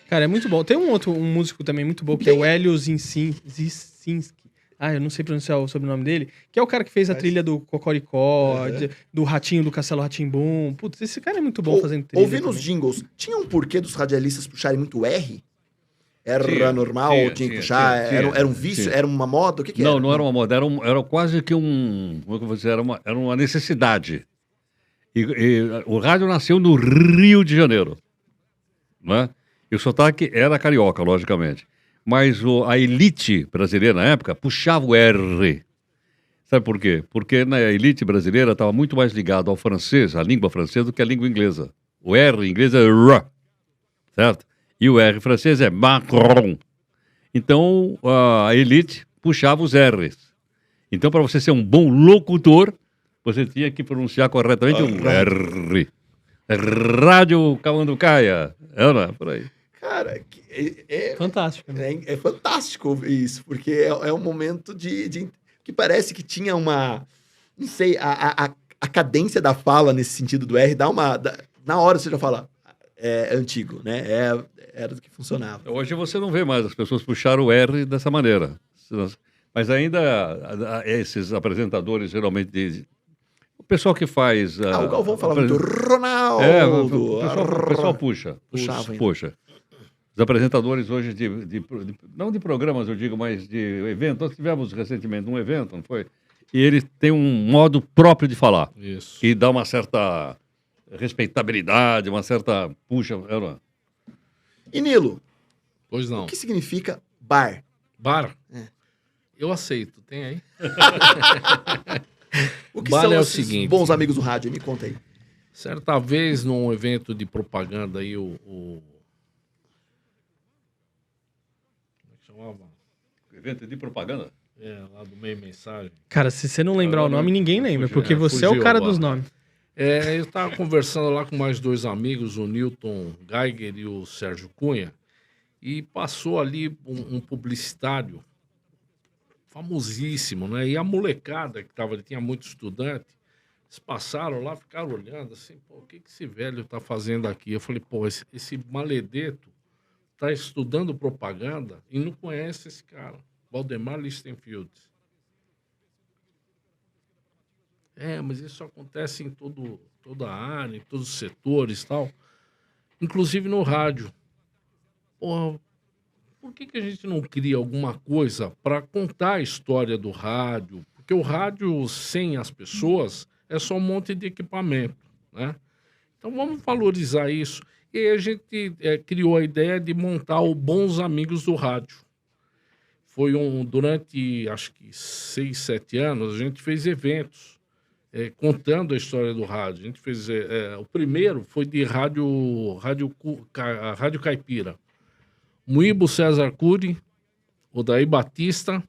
Cara, é muito bom. Tem um músico também muito bom, que é o Hélio Zisinski. Ah, eu não sei pronunciar o sobrenome dele. Que é o cara que fez a trilha do Cocoricó, do Ratinho, do Castelo Rá-Tim-Bum. Putz, esse cara é muito bom fazendo trilha.
Ouvindo os
também.
jingles, tinha um porquê dos radialistas puxarem muito R? Era
Tinha,
normal, tinha que
tinha,
puxar?
tinha,
Era um vício?
tinha.
Era uma moda? O que
Não,
era?
não era uma moda, era quase que um. Como é que eu vou dizer? Era uma necessidade. E o rádio nasceu no Rio de Janeiro. Né? E o sotaque era carioca, logicamente. Mas a elite brasileira na época puxava o R. Sabe por quê? Porque na elite brasileira estava muito mais ligado ao francês, à língua francesa, do que à língua inglesa. O R em inglês é R, certo? E o R francês é Macron. Então, a elite puxava os R's. Então, para você ser um bom locutor, você tinha que pronunciar corretamente um R. Rádio Camanducaia. Era, por aí.
Cara,
Fantástico. Né?
é fantástico ouvir isso, porque é um momento que parece que tinha uma... Não sei, a cadência da fala nesse sentido do R dá uma... na hora você já fala, é antigo, né? Era do que funcionava.
Hoje você não vê mais as pessoas puxar o R dessa maneira. Mas ainda esses apresentadores, geralmente, o pessoal que faz...
O Galvão falava muito Ronaldo.
O pessoal puxa.
Puxava ainda.
Puxa. Os apresentadores hoje, não de programas, eu digo, mas de eventos. Nós tivemos recentemente um evento, não foi? E ele tem um modo próprio de falar.
Isso.
Que dá uma certa respeitabilidade, uma certa... Puxa,
E Nilo,
Pois não.
o que significa bar?
Bar?
É.
Eu aceito. Tem aí?
O que
Bar
são
é o
esses
seguinte.
bons amigos do rádio? Me conta aí.
Certa vez, num evento de propaganda aí, como é que chamava?
evento de propaganda?
Lá do Meio Mensagem.
Cara, se você não lembrar o nome, ninguém lembra,
fugiu,
porque
né?
você é o
Fugiu
cara
agora.
dos nomes.
Eu estava conversando lá com mais dois amigos, o Newton Geiger e o Sérgio Cunha, e passou ali um publicitário famosíssimo, né? E a molecada que estava ali, tinha muito estudante, eles passaram lá, ficaram olhando assim, pô, o que esse velho está fazendo aqui? Eu falei, pô, esse maledeto está estudando propaganda e não conhece esse cara, Valdemar Lichtenfield. Mas isso acontece em toda a área, em todos os setores e tal. Inclusive no rádio. Porra, por que a gente não cria alguma coisa para contar a história do rádio? Porque o rádio, sem as pessoas, é só um monte de equipamento, né? Então vamos valorizar isso. E aí a gente criou a ideia de montar o Bons Amigos do Rádio. Foi durante, acho que 6, 7 anos, a gente fez eventos contando a história do rádio. A gente fez... o primeiro foi de rádio Caipira. Muíbo César Cury, Odaí Batista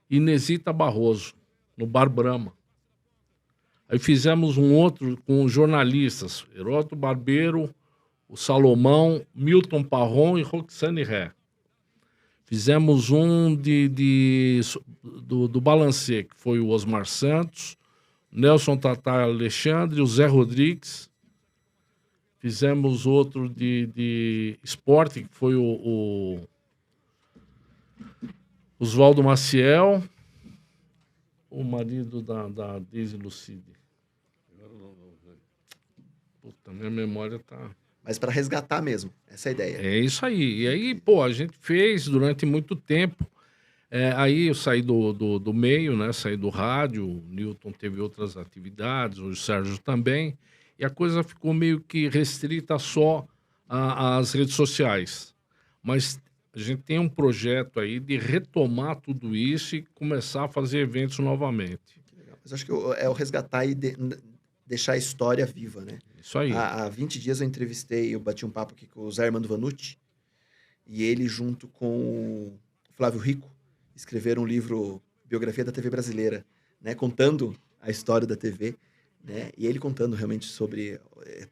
e Inesita Barroso, no Bar Brahma. Aí fizemos um outro com jornalistas, Heródoto Barbeiro, o Salomão, Milton Parron e Roxane Ré. Fizemos um do Balancê, que foi o Osmar Santos, Nelson Tatar Alexandre, o Zé Rodrigues. Fizemos outro de esporte, que foi o Oswaldo Maciel, o marido da Daisy Lucide. Puta, minha memória tá...
Mas para resgatar mesmo, essa é a ideia.
É isso aí. E aí, pô, a gente fez durante muito tempo. Aí eu saí do meio, né? Saí do rádio, o Newton teve outras atividades, o Sérgio também. E a coisa ficou meio que restrita só às redes sociais. Mas a gente tem um projeto aí de retomar tudo isso e começar a fazer eventos novamente.
Mas acho que é o resgatar e deixar a história viva, né?
Isso aí.
Há 20 dias eu bati um papo aqui com o Zé Armando Vanucci, e ele, junto com o Flávio Rico, escreveram um livro, Biografia da TV Brasileira, né? Contando a história da TV, né? E ele contando realmente sobre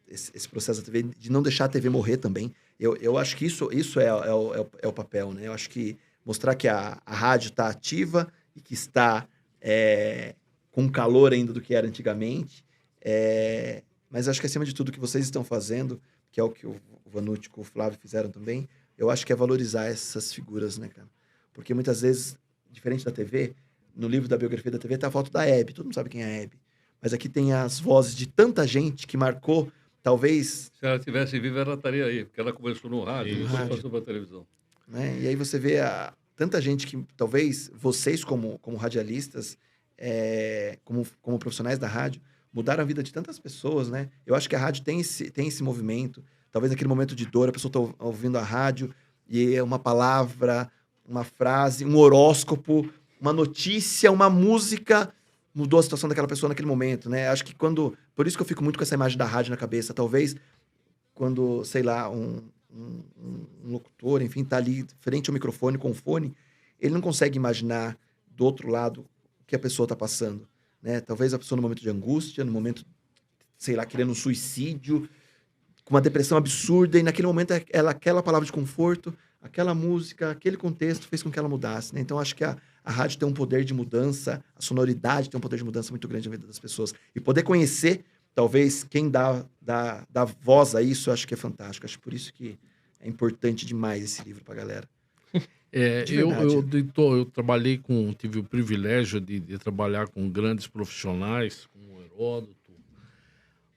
esse processo da TV, de não deixar a TV morrer também. Eu acho que isso é o papel, né? Eu acho que mostrar que a rádio está ativa e que está com calor ainda do que era antigamente. Mas acho que, acima de tudo, o que vocês estão fazendo, que é o que o Vanucci e o Flávio fizeram também, eu acho que é valorizar essas figuras, né, cara? Porque muitas vezes, diferente da TV, no livro da biografia da TV tá a foto da Hebe, todo mundo sabe quem é a Hebe. Mas aqui tem as vozes de tanta gente que marcou, talvez...
Se ela tivesse viva, ela estaria aí, porque ela começou no rádio, depois passou para a televisão.
Né? E aí você vê tanta gente que, talvez, vocês como radialistas, como profissionais da rádio, mudaram a vida de tantas pessoas, né? Eu acho que a rádio tem esse movimento. Talvez naquele momento de dor, a pessoa está ouvindo a rádio e é uma palavra, uma frase, um horóscopo, uma notícia, uma música, mudou a situação daquela pessoa naquele momento, né? Acho que por isso que eu fico muito com essa imagem da rádio na cabeça. Talvez quando, sei lá, um locutor, enfim, tá ali frente ao microfone com o fone, ele não consegue imaginar do outro lado o que a pessoa está passando. Né? Talvez a pessoa no momento de angústia, no momento, sei lá, querendo um suicídio, com uma depressão absurda, e naquele momento aquela palavra de conforto, aquela música, aquele contexto fez com que ela mudasse. Né? Então, acho que a rádio tem um poder de mudança, a sonoridade tem um poder de mudança muito grande na vida das pessoas. E poder conhecer, talvez, quem dá voz a isso, eu acho que é fantástico. Acho por isso que é importante demais esse livro pra galera.
Eu trabalhei tive o privilégio de trabalhar com grandes profissionais, como o Heródoto,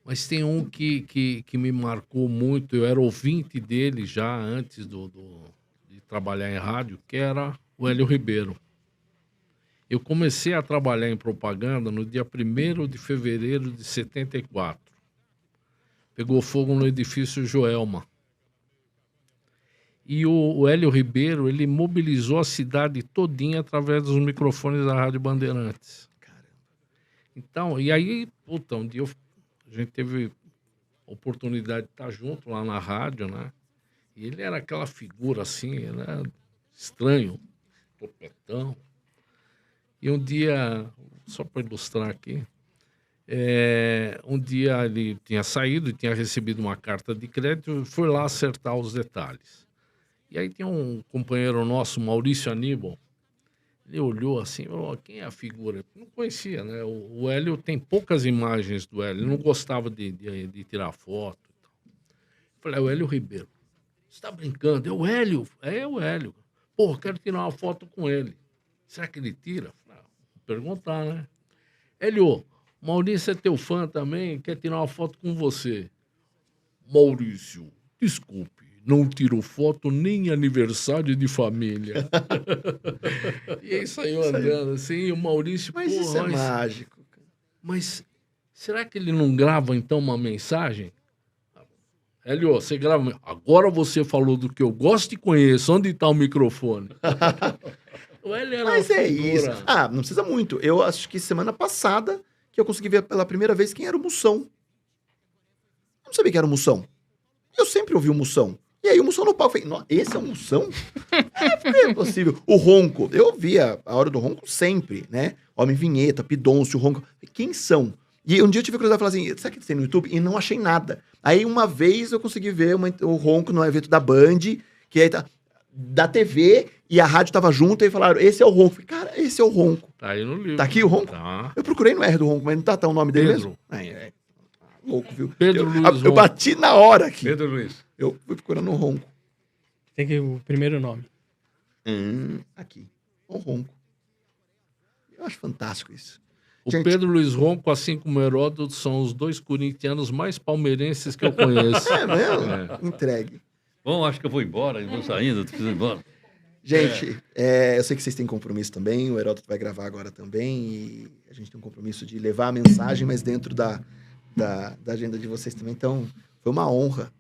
mas tem um que me marcou muito, eu era ouvinte dele já antes de trabalhar em rádio, que era o Hélio Ribeiro. Eu comecei a trabalhar em propaganda no dia 1º de fevereiro de 74. Pegou fogo no edifício Joelma. E o Hélio Ribeiro, ele mobilizou a cidade todinha através dos microfones da Rádio Bandeirantes.
Caramba.
Então, e aí, puta, um dia a gente teve a oportunidade de estar junto lá na rádio, né? E ele era aquela figura assim, ele era estranho, topetão. E um dia, só para ilustrar aqui, um dia ele tinha saído e tinha recebido uma carta de crédito e foi lá acertar os detalhes. E aí tem um companheiro nosso, Maurício Aníbal, ele olhou assim e falou, quem é a figura? Eu não conhecia, né? O Hélio, tem poucas imagens do Hélio, ele não gostava de tirar foto. Eu falei, é o Hélio Ribeiro. Você tá brincando? É o Hélio? É o Hélio. Pô, quero tirar uma foto com ele. Será que ele tira? Vou perguntar, né? Hélio, Maurício é teu fã também, quer tirar uma foto com você. Maurício, desculpe, Não tiro foto nem aniversário de família. E aí saiu andando assim, e o Maurício...
Mas
"Porra,
isso é mágico.
mas será que ele não grava, então, uma mensagem? Hélio, você grava... Agora você falou do que eu gosto e conheço. Onde está o microfone? O Hélio era
Mas
uma
é
figura.
isso. Ah, não precisa muito. Eu acho que semana passada que eu consegui ver pela primeira vez quem era o Mussão. Eu não sabia que era o Mussão. Eu sempre ouvi o Mussão. E aí o Mussão no palco. Eu falei, esse é o Mussão? É possível. O Ronco. Eu ouvia a hora do Ronco sempre, né? Homem Vinheta, Pidoncio, Ronco. Quem são? E um dia eu tive curiosidade de falar assim, sabe o que tem no YouTube? E não achei nada. Aí uma vez eu consegui ver o Ronco no evento da Band, que aí tá da TV, e a rádio tava junto, e falaram, esse é o Ronco. Eu falei, cara, esse é o Ronco.
Tá aí no livro.
Tá aqui o Ronco?
Tá.
Eu procurei no R do Ronco, mas não tá o nome dele
Pedro.
mesmo? É louco, viu?
Pedro
eu,
Luiz
eu
Ronco.
bati na hora aqui.
Pedro Luiz.
Eu fui procurando o Ronco.
Tem que o primeiro nome.
Aqui. O Ronco. Eu acho fantástico isso.
O
Gente-
Pedro Luiz Ronco, assim como o Heródoto, são os dois corintianos mais palmeirenses que eu conheço.
É mesmo? Entregue.
Bom, acho que eu vou embora, eu vou saindo, tô precisando ir embora.
Gente, eu sei que vocês têm compromisso também, o Heródoto vai gravar agora também, e a gente tem um compromisso de levar a mensagem, mas dentro da agenda de vocês também. Então, foi uma honra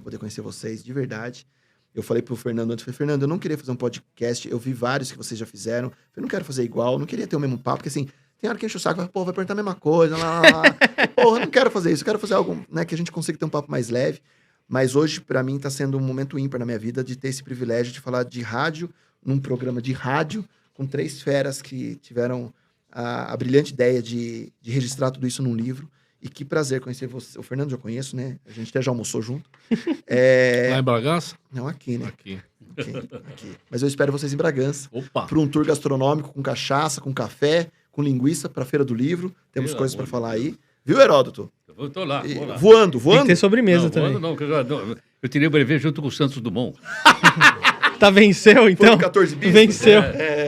poder conhecer vocês, de verdade. Eu falei pro Fernando antes, falei, Fernando, eu não queria fazer um podcast, eu vi vários que vocês já fizeram, eu não quero fazer igual, não queria ter o mesmo papo, porque assim, tem hora que enche o saco, vai perguntar a mesma coisa, lá. Porra, eu não quero fazer isso, eu quero fazer algo, né, que a gente consiga ter um papo mais leve. Mas hoje, pra mim, tá sendo um momento ímpar na minha vida de ter esse privilégio de falar de rádio, num programa de rádio, com 3 feras que tiveram a brilhante ideia de registrar tudo isso num livro. E que prazer conhecer você. O Fernando eu já conheço, né? A gente até já almoçou junto.
Lá em Bragança?
Não, aqui, né?
Aqui.
Aqui. Mas eu espero vocês em Bragança.
Opa!
Para um tour gastronômico com cachaça, com café, com linguiça, pra Feira do Livro. Temos
Pelo
coisas pra
amor de
falar
Deus.
aí. Viu, Heródoto?
Eu tô lá,
E
vou lá.
voando.
Tem que ter sobremesa
Não,
também.
não, eu tirei o brevet junto com o Santos Dumont.
Tá, venceu,
Foi
então?
no 14 bis?
Venceu.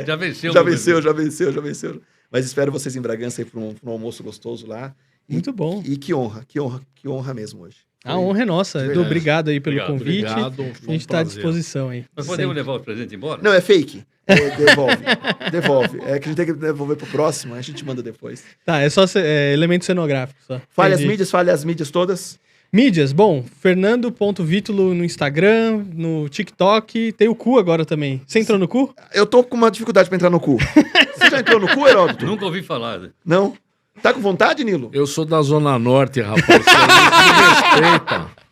Já venceu.
Já
o brevet.
venceu. Mas espero vocês em Bragança aí pra um almoço gostoso lá.
Muito bom.
E que honra mesmo hoje.
A honra é nossa.
De
Edu,
verdade.
obrigado aí pelo
Obrigado,
convite.
Obrigado.
A
Foi um
gente tá à
prazer.
disposição aí.
Nós podemos
Sempre.
levar o presente embora?
Não, é fake. Devolve. É que a gente tem que devolver pro próximo, a gente manda depois.
Tá, é só elemento cenográfico. Só.
Fale
Entendi.
as mídias todas.
Mídias, bom, Fernando.Vítulo no Instagram, no TikTok, tem o cu agora também. Você entrou no cu?
Eu tô com uma dificuldade pra entrar no cu. Você já entrou no cu, Heródoto?
Nunca ouvi falar. Né?
Não? Tá com vontade, Nilo?
Eu sou da Zona Norte, rapaz. Você me respeita.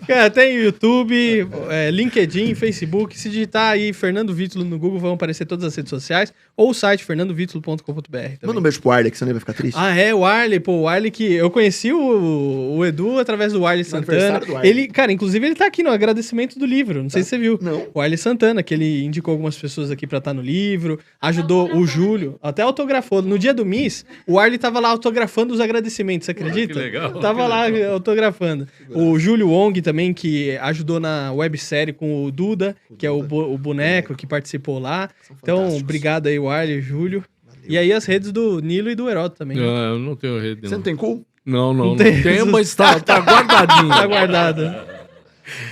Cara, tem YouTube, LinkedIn, Facebook. Se digitar aí Fernando Vítulo no Google, vão aparecer todas as redes sociais. Ou o site fernandovitulo.com.br também.
Manda um beijo pro Arley, que senão ele vai ficar triste.
Ah, é, o Arley, pô, o Arley que... Eu conheci o Edu através do Arley Santana.
aniversário do Arley.
Ele, cara, inclusive ele tá aqui no agradecimento do livro, não sei se você viu.
Não.
O Arley Santana, que ele indicou algumas pessoas aqui pra estar no livro, ajudou o Júlio, até autografou. No dia do Miss, o Arley tava lá autografando os agradecimentos, você acredita?
que legal,
Tava
que
lá
legal.
autografando. O Júlio Wong também, que ajudou na websérie com o Duda, que é o boneco que participou lá.
São
Então,
fantásticos.
obrigado aí, o Arley, o Júlio. E aí as redes do Nilo e do Heródoto também. né?
Eu não tenho rede.
Você não tem cu?
Não
tem.
tenho, mas tá guardadinho.
Tá guardado.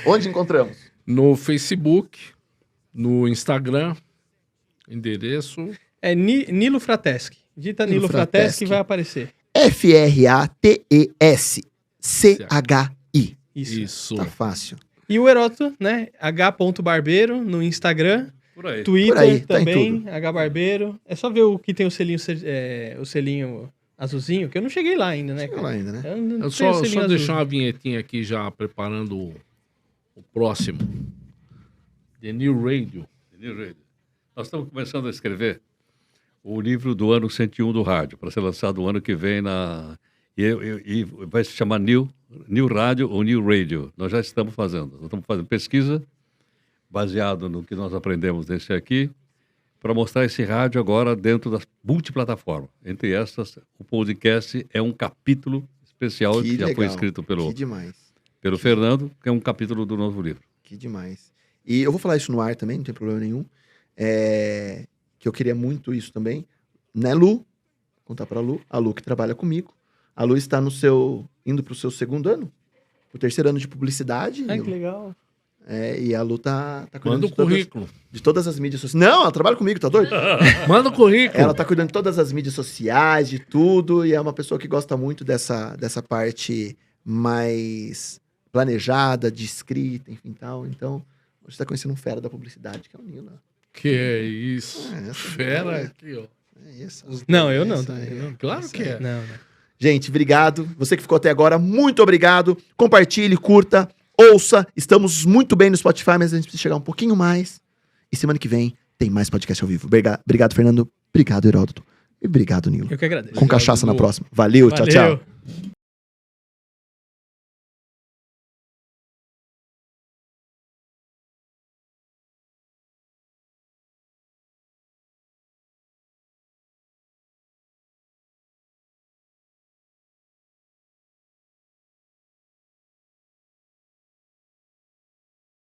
Onde encontramos?
No Facebook, no Instagram, endereço.
É Nilo Frateschi. Dita
Nilo
Nilo Frateschi
Frateschi.
que vai aparecer.
FRATESCHI.
Isso.
Tá fácil.
E o Heródoto, né? H.Barbeiro no Instagram.
Por aí.
Twitter
Por aí, tá em
também, Hbarbeiro. É só ver o que tem o selinho azulzinho, que eu não cheguei lá ainda, né?
Chega
cara?
lá ainda, né?
Eu não
Eu
tenho o
só
selinho
deixar
azul.
uma vinhetinha aqui já preparando o próximo. The New Radio.
Nós estamos começando a escrever o livro do ano 101 do rádio, para ser lançado o ano que vem e vai se chamar New Rádio ou New Radio. Nós já estamos fazendo. Nós estamos fazendo pesquisa baseado no que nós aprendemos nesse aqui, para mostrar esse rádio agora dentro das multiplataformas. Entre essas, o podcast é um capítulo especial que já foi escrito
Que
pelo
demais.
Fernando, que é um capítulo do novo livro.
Que demais. E eu vou falar isso no ar também, não tem problema nenhum. Que eu queria muito isso também. Né, Lu? Vou contar pra Lu. A Lu que trabalha comigo. A Lu está indo pro seu segundo ano. O terceiro ano de publicidade.
Ai,
Nilo.
que legal.
E a Lu tá cuidando
Manda o currículo.
de todas as mídias sociais. Não, ela trabalha comigo, tá doido?
Manda o currículo.
Ela tá cuidando de todas as mídias sociais, de tudo, e é uma pessoa que gosta muito dessa parte mais planejada, de escrita, enfim, tal. Então, você tá conhecendo um fera da publicidade, que é o Nilo.
Que é isso.
Essa
Fera
é.
aqui, ó.
É isso.
Não, eu não.
Essa
Também,
aí.
eu não.
Claro que é.
Não.
Gente, obrigado. Você que ficou até agora, muito obrigado. Compartilhe, curta, ouça. Estamos muito bem no Spotify, mas a gente precisa chegar um pouquinho mais. E semana que vem tem mais podcast ao vivo. Obrigado, Fernando. Obrigado, Heródoto. E obrigado, Nilo.
Eu que agradeço.
Com cachaça na próxima. Valeu, tchau, tchau.
Valeu.